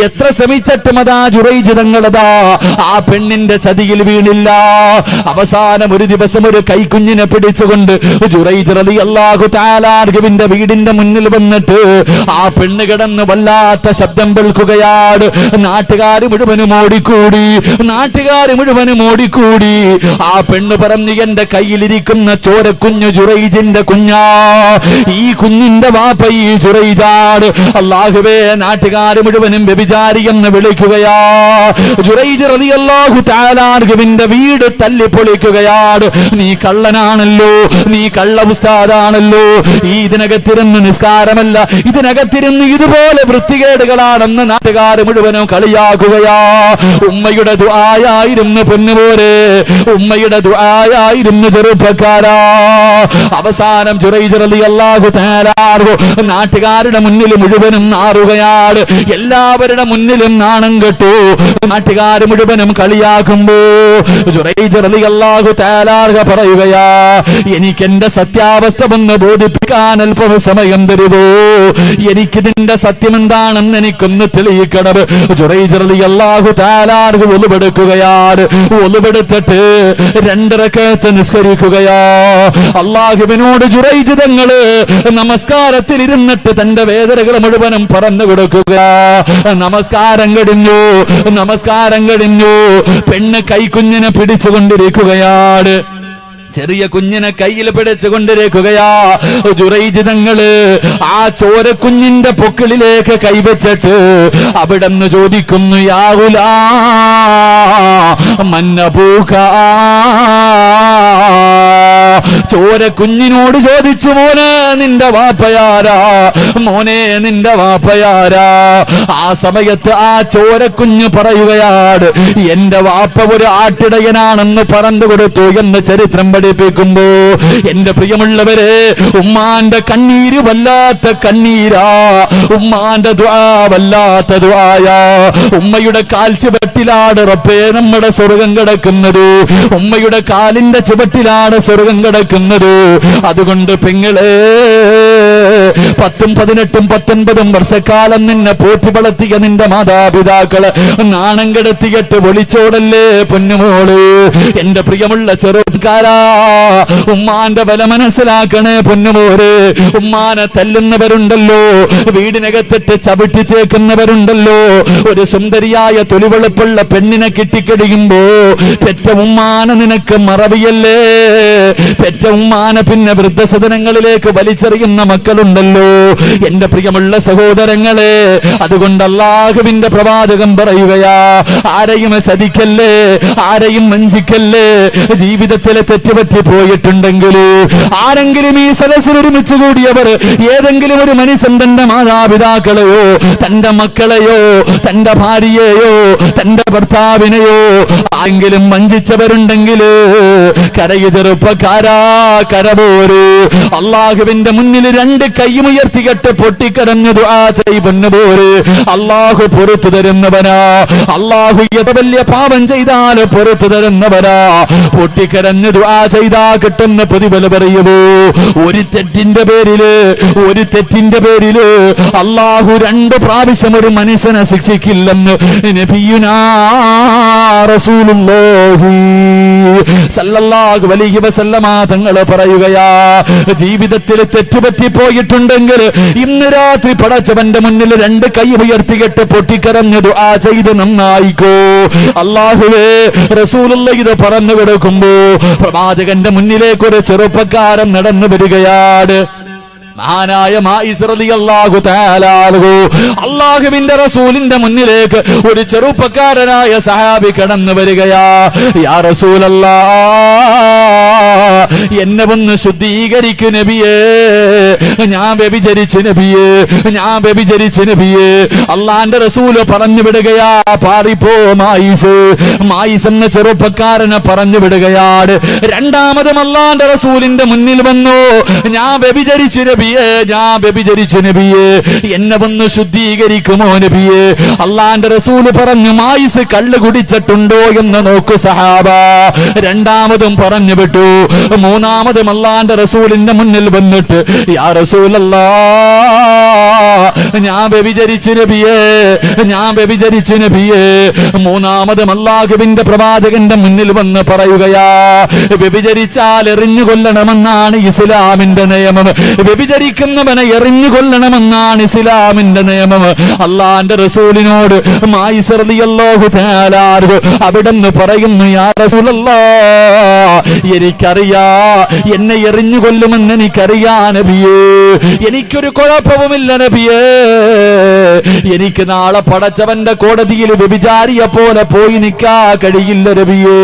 എത്ര ശ്രമിച്ചിട്ടും അതാ ജുറൈജ് തങ്ങളതാ ആ പെണ്ണിന്റെ ചതിയിൽ വീണില്ല. അവസാനം ഒരു ദിവസം ഒരു കൈക്കുഞ്ഞിനെ പിടിച്ചുകൊണ്ട് ജുറൈജ് റളിയല്ലാഹു തആല അൻഹുവിന്റെ വീടിന്റെ മുന്നിൽ വന്നിട്ട് ആ പെണ്ണ് കിടന്ന് വല്ലാത്ത ശബ്ദം കേൾക്കുകയാണ്. നാട്ടുകാർ മുഴുവനും ഓടിക്കൂടി. ആ പെണ്ണ് പറഞ്ഞു, എന്റെ കയ്യിലിരിക്കുന്ന ചോരക്കുഞ്ഞ് ജുറൈജിന്റെ കുഞ്ഞാ, ഈ കുഞ്ഞിന്റെ വാപ്പ ഈ ജുറൈജാണ്. അല്ലാഹുവേ, നാട്ടുകാർ മുഴുവനും വ്യഭിചാരി എന്ന് വിളിക്കുകയാ. ജുറൈജ് റളിയല്ലാഹു തആല അൻഹുവിന്റെ വീട് തല്ലി പൊളിക്കുകയാണ്. നീ കള്ളനാണല്ലോ, നീ കള്ള ഉസ്താദാണല്ലോ, ഈ ഇതിനകത്തിരുന്ന് നിസ്കാരമല്ല, ഇതിനകത്തിരുന്ന് ഇതുപോലെ വൃത്തികേടുകളാണെന്ന് നാട്ടുകാർ മുഴുവനും കളിയാക്കുകയാ. ഉമ്മയുടെ ദുആയായിരുന്നു പൊന്നുപോലെ, ഉമ്മയുടെ ദുആയായിരുന്നു ചെറുപ്പക്കാരാ. അവസാനം ജുറൈജ് റളിയല്ലാഹു തആല അൻഹു നാട്ടുകാരുടെ മുന്നിൽ മുഴുവനും നാറുകയാണ്. എല്ലാവരുടെ മുന്നിലും നാണം കെട്ടു. നാട്ടുകാർ മുഴുവനും കളിയാക്കുമ്പോ ജുറൈജ് റളിയല്ലാഹു തആല അൻഹു പറയുകയാ, എനിക്ക് എന്റെ സത്യാവസ്ഥ ഒന്ന് ബോധിപ്പിക്കാൻ അല്പം സമയം തരുമോ? എനിക്കിതിന്റെ സത്യം എന്താണെന്ന് എനിക്കൊന്ന് തെളിയിക്കണം. ജുറൈജ് റളിയല്ലാഹു തആല അൻഹു ഒലുവെടുക്കുകയാണ്. ഒലുവെടുത്തിട്ട് 2 റക്അത്ത് നിസ്കരിക്കുകയാ. അല്ലാഹുവിനോട് ജുറൈജ് തങ്ങള് നമസ്കാരത്തിൽ ഇരുന്നിട്ട് തന്റെ വേദനകൾ മുഴുവനും പറഞ്ഞു കൊടുക്കുക. നമസ്കാരം കഴിഞ്ഞു. പെണ്ണ് കൈക്കുഞ്ഞിനെ പിടിച്ചുകൊണ്ടിരിക്കുകയാണ്. ചെറിയ കുഞ്ഞിനെ കയ്യിൽ പിടിച്ചുകൊണ്ടിരിക്കുകയാ. ജുറൈജ് തങ്ങള് ആ ചോരക്കുഞ്ഞിന്റെ പൊക്കിളിലേക്ക് കൈവച്ചിട്ട് അവിടെന്ന് ചോദിക്കുന്നു, യാ ഗുലാം മന്നബൂക. ചോരക്കുഞ്ഞിനോട് ചോദിച്ചു, മോനെ നിന്റെ വാപ്പയാരാ? ആ സമയത്ത് ആ ചോരക്കുഞ്ഞ് പറയുകയാണ്, എന്റെ വാപ്പ ഒരു ആട്ടിടയനാണെന്ന് പറഞ്ഞു കൊടുത്തു എന്ന് ചരിത്രം പഠിപ്പിക്കുമ്പോ, എന്റെ പ്രിയമുള്ളവരെ, ഉമ്മാന്റെ കണ്ണീര് വല്ലാത്ത കണ്ണീരാ, ഉമ്മാന്റെ ദുആ വല്ലാത്ത ദുആയാ. ഉമ്മയുടെ കാൽ ചുവട്ടിലാണ് റബ്ബേ നമ്മുടെ സ്വർഗം കിടക്കുന്നത്. ഉമ്മയുടെ കാലിന്റെ ചുവട്ടിലാണ് സ്വർഗം കിടക്കുന്നത്. അതുകൊണ്ട് പെങ്ങളെ, 10, 18, 19 വർഷക്കാലം നിന്നെ പോറ്റി വളർത്തിയ നിന്റെ മാതാപിതാക്കള് നാണം കെടുത്തിയിട്ട് ഒളിച്ചോടല്ലേ പൊന്നുമോള്. എന്റെ പ്രിയമുള്ള ചെറുപ്പക്കാരാ, ഉമ്മാന്റെ വില മനസ്സിലാക്കണേ പൊന്നുമോര്. ഉമ്മാനെ തല്ലുന്നവരുണ്ടല്ലോ, വീടിനകത്തിട്ട് ചവിട്ടി തേക്കുന്നവരുണ്ടല്ലോ. ഒരു സുന്ദരിയായ തൊലിവെളുപ്പുള്ള പെണ്ണിനെ കിട്ടിക്കഴിയുമ്പോ പെറ്റ ഉമ്മാനെ നിനക്ക് മറവിയല്ലേ? പെറ്റ ഉമ്മാനെ പിന്നെ വൃദ്ധസദനങ്ങളിലേക്ക് വലിച്ചെറിയുന്ന മക്കളുണ്ട്. ഉണ്ടല്ലോ എന്റെ പ്രിയമുള്ള സഹോദരങ്ങളെ. അതുകൊണ്ട് അല്ലാഹുവിന്റെ പ്രവാചകൻ പറയുകയാ, ആരെയും ചതിക്കല്ലേ, ആരെയും വഞ്ചിക്കല്ലേ. ജീവിതത്തിലെ തെറ്റുപറ്റി പോയിട്ടുണ്ടെങ്കിൽ ആരെങ്കിലും ഈ സദസ്സിൽ ഒരുമിച്ച് കൂടിയവർ ഏതെങ്കിലും ഒരു മനുഷ്യൻ തന്റെ മാതാപിതാക്കളെയോ തന്റെ മക്കളെയോ തന്റെ ഭാര്യയെയോ തന്റെ ഭർത്താവിനെയോ ആരെങ്കിലും വഞ്ചിച്ചവരുണ്ടെങ്കിൽ കരയു ചെറുപ്പക്കാരാ, കരപോര്. അള്ളാഹുവിന്റെ മുന്നിൽ രണ്ട് കൈയുയർത്തികെട്ട് പൊട്ടിക്കരഞ്ഞു ദുആ ചെയ്യുന്ന പോര്. അള്ളാഹു പൊറുത്തു തരുന്നവനാ. അള്ളാഹു എത്ര വലിയ പാപം ചെയ്താൽ പൊറുത്തു തരുന്നവനാ. പൊട്ടിക്കരഞ്ഞു ദുആ ചെയ്താ കിട്ടുന്ന പ്രതിഫലം പറയുമോ? ഒരു തെറ്റിന്റെ പേരില് അള്ളാഹു 2 പ്രാവശ്യം ഒരു മനുഷ്യനെ ശിക്ഷിക്കില്ലെന്ന് നബിയുനാ റസൂലുള്ളാഹി സല്ലല്ലാഹു അലൈഹി വസല്ലമ തങ്ങൾ പറയുകയാ, ജീവിതത്തിൽ തെറ്റുപറ്റി പോയിട്ടുണ്ടെങ്കിൽ ഇന്ന് രാത്രി പടച്ചവന്റെ മുന്നിൽ 2 കൈ ഉയർത്തികെട്ട് പൊട്ടിക്കരഞ്ഞു ദുആ ചെയ്ത് നന്നായിക്കോ. അല്ലാഹുവേ, റസൂലുള്ളാഹി ഇത് പറഞ്ഞു കൊടുക്കുമ്പോ പ്രവാചകന്റെ മുന്നിലേക്ക് ഒരു ചെറുപ്പക്കാരൻ നടന്നു വരികയാണ്. മഹാനായ മായിസ് റളിയല്ലാഹു തആല അൻഹു അല്ലാഹുവിന്റെ റസൂലിന്റെ മുന്നിലേക്ക് ഒരു ചെറുപ്പക്കാരനായ സഹാബി കടന്നു വരികയാ. യാ റസൂലല്ലാഹ്, എന്നെ ഒന്ന് ശുദ്ധീകരിക്കു നബിയേ, ഞാൻ വ്യഭിചരിച്ചു നബിയേ. അല്ലാഹുവിന്റെ റസൂല് പറഞ്ഞു വിടുകയാ, പാറിപ്പോ മായിസ്. മായിസ് എന്ന ചെറുപ്പക്കാരനെ പറഞ്ഞു വിടുകയാണ്. രണ്ടാമതും അല്ലാഹുവിന്റെ റസൂലിന്റെ മുന്നിൽ വന്നു, ഞാൻ വ്യഭിചരിച്ചു നബിയേ, എന്നെ ഒന്ന് ശുദ്ധീകരിക്കുമോ നബിയേ? അല്ലാഹുവിന്റെ റസൂല് പറഞ്ഞു, മായിസ് കള്ള് കുടിച്ചിട്ടുണ്ടോ എന്ന് നോക്കു സഹാബ. രണ്ടാമതും പറഞ്ഞു വിട്ടു. മൂന്നാമതും അല്ലാഹുവിന്റെ റസൂലിന്റെ മുന്നിൽ വന്നിട്ട്, യാ റസൂലല്ലാഹ്, ഞാൻ വ്യഭിചരിച്ചു നബിയേ. മൂന്നാമതും അല്ലാഹുവിന്റെ പ്രവാചകന്റെ മുന്നിൽ വന്ന് പറയുകയാ, വ്യഭിചരിച്ചാൽ എറിഞ്ഞു കൊല്ലണമെന്നാണ് ഇസ്ലാമിന്റെ നിയമം. വ്യഭിചരിക്കുന്നവനെ എറിഞ്ഞു കൊല്ലണമെന്നാണ് ഇസ്ലാമിന്റെ നിയമം. അല്ലാഹുവിന്റെ റസൂലിനോട് മായിസ് റളിയല്ലാഹു തആല അൻഹു അവിടെന്ന് പറയുന്നു, യാ റസൂലല്ലാഹ്, എനിക്കറിയാ എന്നെ എറിഞ്ഞു കൊല്ലുമെന്ന് എനിക്കറിയാ നബിയേ. എനിക്കൊരു കുഴപ്പവുമില്ല നബിയേ. എനിക്ക് നാളെ പടച്ചവന്റെ കോടതിയിൽ വ്യഭിചാരിയെ പോലെ പോയി നിൽക്കാ കഴിയില്ല നബിയേ.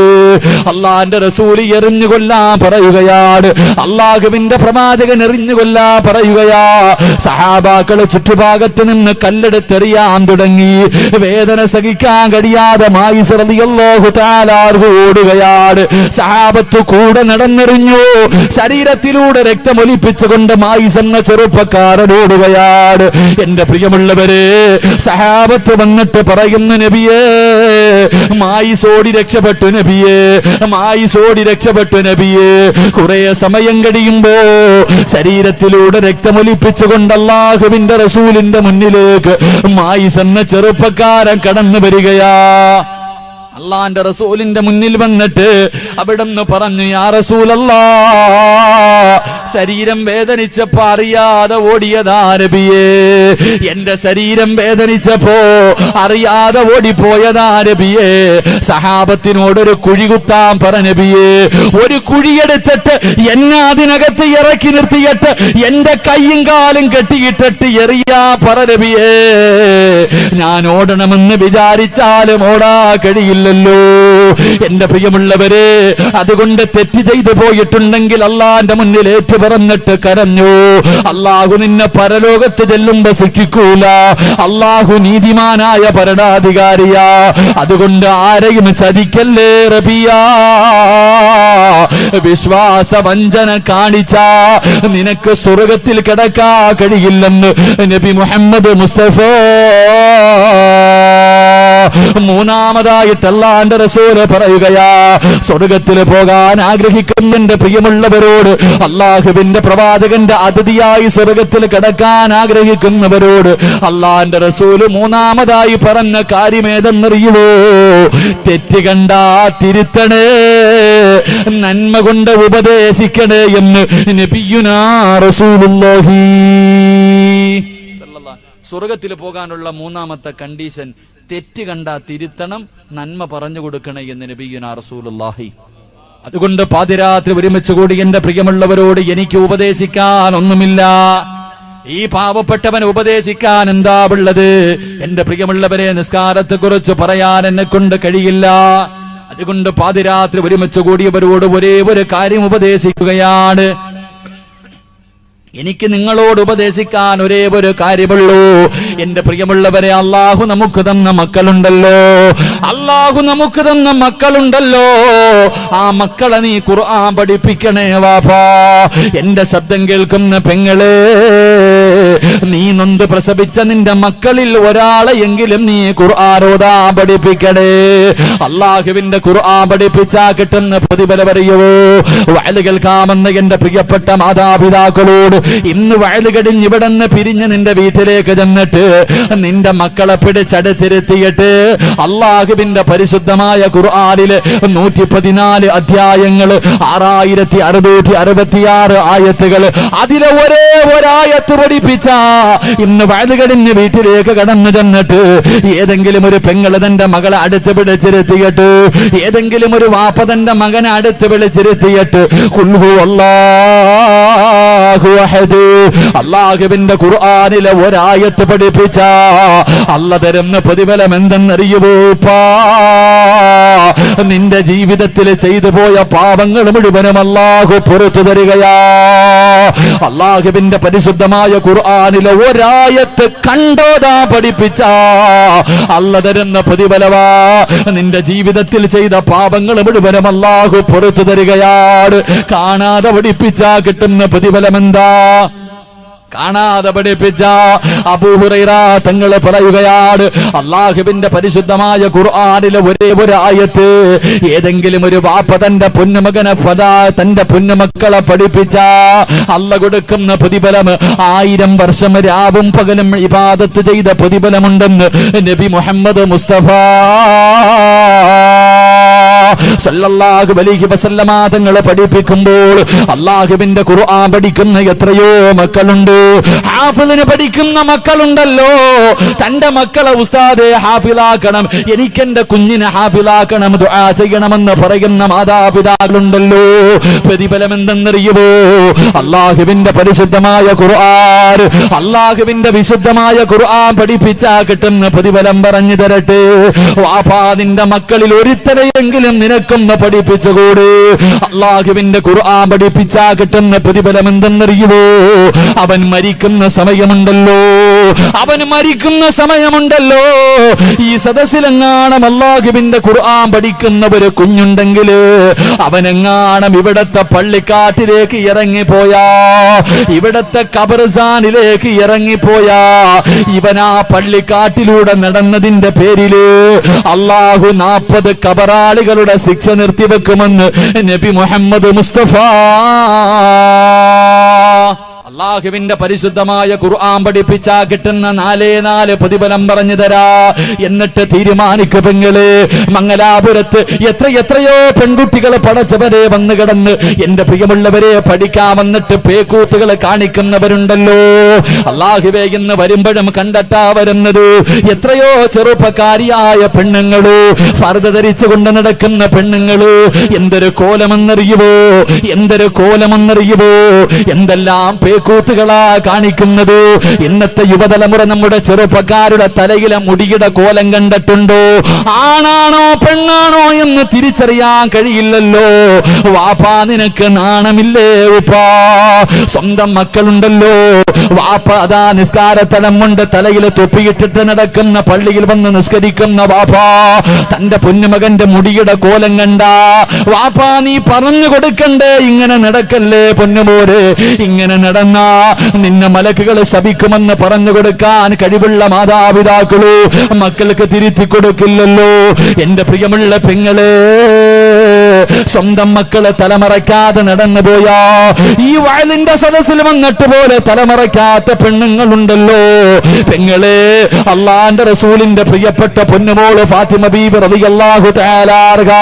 അല്ലാഹുവിന്റെ റസൂൽ എറിഞ്ഞു കൊല്ലാൻ പറയുകയാണ്. അല്ലാഹുവിന്റെ പ്രവാചകൻ എറിഞ്ഞു കൊല്ലാൻ പറയുകയാ. സഹാബാക്കള് ചുറ്റുഭാഗത്ത് നിന്ന് കല്ലെടുത്തെറിയാൻ തുടങ്ങി. വേദന സഹിക്കാൻ കഴിയാതെ മായിസ് റളിയല്ലാഹു തആല അൻഹു ഓടുകയാണ്. സഹാബത്ത് കൂടെ നടന്നെറിഞ്ഞു. ശരീരത്തിലൂടെ രക്തമൊലിപ്പിച്ചുകൊണ്ട് മായിസ് എന്ന ചെറുപ്പക്കാരൻ ഓടുകയാണ്. എന്റെ പ്രിയമുള്ളവരെ, സഹാബത്ത് വന്നിട്ട് പറയുന്നു, നബിയേ, മായിസ് ഓടി രക്ഷപ്പെട്ടു നബിയേ. കുറെ സമയം കഴിയുമ്പോ ശരീരത്തിലൂടെ രക്തമൊലിപ്പിച്ചുകൊണ്ട് അല്ലാഹുവിന്റെ റസൂലിന്റെ മുന്നിലേക്ക് മായിസ് എന്ന ചെറുപ്പക്കാരൻ കടന്നു വരികയാ. അല്ലാഹുവിന്റെ റസൂലിന്റെ മുന്നിൽ വന്നിട്ട് അവിടെന്ന് പറഞ്ഞു, യാ റസൂലല്ലാഹ്, ശരീരം വേദനിച്ചപ്പോ അറിയാതെ ഓടിയതാ നബിയേ. എന്റെ ശരീരം വേദനിച്ചപ്പോ അറിയാതെ ഓടിപ്പോയതാ നബിയേ. സഹാബത്തിനോടൊരു കുഴി കുത്താൻ പറ നബിയേ. ഒരു കുഴിയെടുത്തിട്ട് എന്നെ അതിനകത്ത് ഇറക്കി നിർത്തിയിട്ട് എന്റെ കയ്യും കാലും കെട്ടിയിട്ടിട്ട് എറിയാ പറ നബിയേ. ഞാൻ ഓടണമെന്ന് വിചാരിച്ചാലും ഓടാ കഴിയില്ല. എന്റെ പ്രിയമുള്ളവരെ, അതുകൊണ്ട് തെറ്റ് ചെയ്തു പോയിട്ടുണ്ടെങ്കിൽ അല്ലാഹുവിന്റെ മുന്നിൽ ഏറ്റു പറഞ്ഞിട്ട് കരഞ്ഞു. അല്ലാഹു നിന്നെ പരലോകത്ത് ചെല്ലുമ്പോ ശിക്ഷിക്കൂല. അല്ലാഹു നീതിമാനായ ഭരണാധികാരിയാ. അതുകൊണ്ട് ആരെയും ചതിക്കല്ലേ റബിയാ. വിശ്വാസ വഞ്ചന കാണിച്ച നിനക്ക് സ്വർഗത്തിൽ കിടക്കാ കഴിയില്ലെന്ന് നബി മുഹമ്മദ് മുസ്തഫ. മൂന്നാമതായിട്ട് അല്ലാഹുവിന്റെ റസൂൽ പറയുകയാ, സ്വർഗത്തിൽ പോകാൻ ആഗ്രഹിക്കുന്ന എന്റെ പ്രിയമുള്ളവരോട്, അല്ലാഹുവിന്റെ പ്രവാചകന്റെ അതിഥിയായി സ്വർഗത്തിൽ കടക്കാൻ ആഗ്രഹിക്കുന്നവരോട് അല്ലാഹുവിന്റെ റസൂൽ മൂന്നാമതായി പറഞ്ഞ കാര്യമേതെന്നറിയുമോ? തെറ്റ് കണ്ടാ തിരുത്തണേ, നന്മ കൊണ്ട് ഉപദേശിക്കണേ എന്ന് നബിയുനാ റസൂലുള്ളാഹി. സ്വർഗത്തിൽ പോകാനുള്ള മൂന്നാമത്തെ കണ്ടീഷൻ, തെറ്റ് കണ്ടാ തിരുത്തണം, നന്മ പറഞ്ഞു കൊടുക്കണേ എന്ന് നബിയുനാ റസൂലുള്ളാഹി. അതുകൊണ്ട് പാതിരാത്രി ഒരുമിച്ച് കൂടി എന്റെ പ്രിയമുള്ളവരോട് എനിക്ക് ഉപദേശിക്കാൻ ഒന്നുമില്ല. ഈ പാവപ്പെട്ടവനെ ഉപദേശിക്കാൻ എന്താ ഉള്ളത്? എന്റെ പ്രിയമുള്ളവരെ, നിസ്കാരത്തെ കുറിച്ച് പറയാൻ എന്നെ കൊണ്ട് കഴിയില്ല. അതുകൊണ്ട് പാതിരാത്രി ഒരുമിച്ച് കൂടിയവരോട് ഒരേ ഒരു കാര്യം ഉപദേശിക്കുകയാണ്. എനിക്ക് നിങ്ങളോട് ഉപദേശിക്കാൻ ഒരേ ഒരു കാര്യമുള്ളൂ. എന്റെ പ്രിയമുള്ളവരെ, അള്ളാഹു നമുക്ക് തന്ന മക്കളുണ്ടല്ലോ, അള്ളാഹു നമുക്ക് തന്ന മക്കളുണ്ടല്ലോ, ആ മക്കളെ നീ ഖുർആൻ പഠിപ്പിക്കണേ വാപ്പാ. എന്റെ ശബ്ദം കേൾക്കുന്ന പെങ്ങളെ, നീ നൊന്ത് പ്രസവിച്ച നിന്റെ മക്കളിൽ ഒരാളെ എങ്കിലും നീ ഖുർആൻ ഓതാൻ പഠിപ്പിക്കണേ. അള്ളാഹുവിന്റെ ഖുർആൻ പഠിപ്പിച്ചാ കിട്ടുന്ന പ്രതിഫലം അറിയുവോ? വഅല് കേൾക്കാമെന്ന് എന്റെ പ്രിയപ്പെട്ട മാതാപിതാക്കളോട് ഇന്ന് വയല് കടിഞ്ഞ് ഇവിടെ നിന്ന് പിരിഞ്ഞ് നിന്റെ വീട്ടിലേക്ക് ചെന്നിട്ട് നിന്റെ മക്കളെ പിടിച്ചടുത്തിരുത്തിയിട്ട് അള്ളാഹുവിന്റെ പരിശുദ്ധമായ ഖുർആനിലെ 114 അധ്യായങ്ങൾ, 6666 ആയത്തുകൾ, അതിലെ ഒരേ ഒരായത്ത് പഠിപ്പിച്ച ഇന്ന് വയല് കടിഞ്ഞ് വീട്ടിലേക്ക് കടന്നു ചെന്നിട്ട് ഏതെങ്കിലും ഒരു പെങ്ങള് തന്റെ മകളെ അടുത്ത് പിടിച്ചിരുത്തിയിട്ട്, ഏതെങ്കിലും ഒരു വാപ്പ തന്റെ മകനെ അടുത്ത് വിളിച്ചിരുത്തിയിട്ട് ഖുൽഹു അല്ലാഹു അഹദ്, അല്ലാഹുവിന്റെ ഖുർആനിലെ ഒരായത്ത് പഠിപ്പിച്ച അല്ലാഹു തരുന്ന പ്രതിഫലം എന്തെന്നറിയുമോ? നിന്റെ ജീവിതത്തിൽ ചെയ്തു പോയ പാപങ്ങൾ മുഴുവനും അല്ലാഹു പുറത്തു തരികയാ. അല്ലാഹുവിന്റെ പരിശുദ്ധമായ ഖുർആനിലെ ഒരായത്ത് കണ്ടോതാ പഠിപ്പിച്ച അല്ലാഹു തരുന്ന പ്രതിഫലമാ. നിന്റെ ജീവിതത്തിൽ ചെയ്ത പാപങ്ങൾ മുഴുവനും അല്ലാഹു പുറത്തു തരികയാണ്. കാണാതെ പഠിപ്പിച്ചാ കിട്ടുന്ന പ്രതിഫലം എന്താ? കാണാതെ പഠിപ്പിച്ച അബൂ ഹുറൈറ തങ്ങൾ പറയുകയാണ്, അല്ലാഹുവിന്റെ പരിശുദ്ധമായ ഖുർആനിലെ ഒരേ ഒരു ആയത്ത് ഏതെങ്കിലും ഒരു വാപ്പ തന്റെ പൊന്നുമകനെ തന്റെ പൊന്നുമക്കളെ പഠിപ്പിച്ച അല്ലാഹു കൊടുക്കുന്ന പ്രതിഫലം 1000 വർഷം രാവും പകലും ഇബാദത്ത് ചെയ്ത പ്രതിഫലമുണ്ടെന്ന് നബി മുഹമ്മദ് മുസ്തഫ സല്ലല്ലാഹു അലൈഹി വസല്ലമ തങ്ങൾ പഠിപ്പിക്കുമ്പോൾ അല്ലാഹുവിന്റെ ഖുർആൻ പഠിക്കുന്ന എത്രയോ മക്കളുണ്ട്. ഹാഫിളിന് പഠിക്കുന്ന മക്കളുണ്ടല്ലോ. തന്റെ മക്കളെ ഉസ്താദെ ഹാഫിളാക്കണം, എനിക്കെന്റെ കുഞ്ഞിനെ ഹാഫിളാക്കണം, ദുആ ചെയ്യണമെന്ന് പറയുന്ന മാതാപിതാക്കളുണ്ടല്ലോ. പ്രതിഫലം എന്തെന്നറിയുമോ? അല്ലാഹുവിന്റെ പരിശുദ്ധമായ ഖുർആൻ, അല്ലാഹുവിന്റെ വിശുദ്ധമായ ഖുർആൻ പഠിപ്പിച്ചാ കിട്ടുന്ന പ്രതിഫലം പറഞ്ഞു തരട്ടെ. വാപ്പാ, നിന്റെ മക്കളിൽ ഒരുത്തനെയെങ്കിലും നിനക്കൊന്ന് പഠിപ്പിച്ചുകൂടെ? അല്ലാഹുവിന്റെ ഖുർആൻ പഠിപ്പിച്ചാ കിട്ടുന്ന പ്രതിഫലം എന്തെന്നറിയുമോ? അവൻ മരിക്കുന്ന സമയമുണ്ടല്ലോ, അവൻ മരിക്കുന്ന സമയമുണ്ടല്ലോ. ഈ സദസ്സിലെങ്ങാണം അല്ലാഹുവിന്റെ ഖുർആൻ പഠിക്കുന്ന ഒരു കുഞ്ഞുണ്ടെങ്കിൽ അവനെങ്ങാണം ഇവിടത്തെ പള്ളിക്കാട്ടിലേക്ക് ഇറങ്ങിപ്പോയാ, ഇവിടത്തെ ഖബർസ്ഥാനിലേക്ക് ഇറങ്ങിപ്പോയാ, ഇവൻ ആ പള്ളിക്കാട്ടിലൂടെ നടന്നതിന്റെ പേരില് അല്ലാഹു 40 ഖബറാളികളുടെ ശിക്ഷ നിർത്തിവെക്കുമെന്ന് നബി മുഹമ്മദ് മുസ്തഫ. അല്ലാഹുവിന്റെ പരിശുദ്ധമായ ഖുർആൻ പഠിപ്പിച്ചാ കിട്ടുന്ന 4 പ്രതിഫലം പറഞ്ഞു തരാ. എന്നിട്ട് തീരുമാനിക്കു പെങ്ങള്. മംഗലാപുരത്ത് എത്രയോ പെൺകുട്ടികൾ പടച്ചവരെ വന്നു കിടന്ന് എന്റെ പ്രിയമുള്ളവരെ പഠിക്കാൻ വന്നിട്ട് പേക്കൂത്തുകൾ കാണിക്കുന്നവരുണ്ടല്ലോ. അല്ലാഹുവേ, ഇന്ന് വരുമ്പോഴും കണ്ടട്ടാ വരുന്നത് എത്രയോ ചെറുപ്പക്കാരിയായ പെണ്ണുങ്ങള്, ഫർദ് ധരിച്ചുകൊണ്ട് നടക്കുന്ന പെണ്ണുങ്ങള്. എന്തൊരു കോലമെന്നറിയുവോ? എന്തൊരു കോലമെന്നറിയുവോ? എന്തെല്ലാം കൂത്തുകളാ കാണിക്കുന്നത്. ഇന്നത്തെ യുവതലമുറ നമ്മുടെ ചെറുപ്പക്കാരുടെ തലയിലെ മുടിയുടെ കോലം കണ്ടിട്ടുണ്ടോ? ആണാണോ പെണ്ണാണോ എന്ന് തിരിച്ചറിയാൻ കഴിയില്ലല്ലോ. വാപ്പാ, നിനക്ക് നാണമില്ലേ ഉപ്പാ? സ്വന്തം മക്കളുണ്ടല്ലോ, വാപ്പ അതാ നിസ്കാരത്തലം കൊണ്ട് തലയിൽ തൊപ്പിയിട്ടിട്ട് നടക്കുന്ന, പള്ളിയിൽ വന്ന് നിസ്കരിക്കുന്ന വാപ്പാ, തന്റെ പൊന്നുമകന്റെ മുടിയുടെ കോലം കണ്ട വാപ്പാ, നീ പറഞ്ഞു കൊടുക്കണ്ടേ? ഇങ്ങനെ നടക്കല്ലേ പൊന്നുമോര്, ഇങ്ങനെ നടന്ന നിന്നെ മലക്കുകൾ ശപിക്കുമെന്ന് പറഞ്ഞു കൊടുക്കാൻ കഴിവുള്ള മാതാപിതാക്കളോ മക്കൾക്ക് തിരുത്തി കൊടുക്കില്ലല്ലോ. എന്റെ പ്രിയമുള്ള പെങ്ങളെ, സ്വന്തം മക്കളെ തലമറയ്ക്കാതെ നടന്നു പോയാ ഈ വയലിന്റെ സദസ്സിൽ വന്നിട്ട് പോലെ തലമറയ്ക്കാത്ത പെണ്ണുങ്ങളുണ്ടല്ലോ. പെങ്ങളെ, അള്ളാന്റെ റസൂലിന്റെ പ്രിയപ്പെട്ട പൊന്നുമോള് ഫാത്തിമ ബീബി റളിയല്ലാഹു തആല അൻഹാ,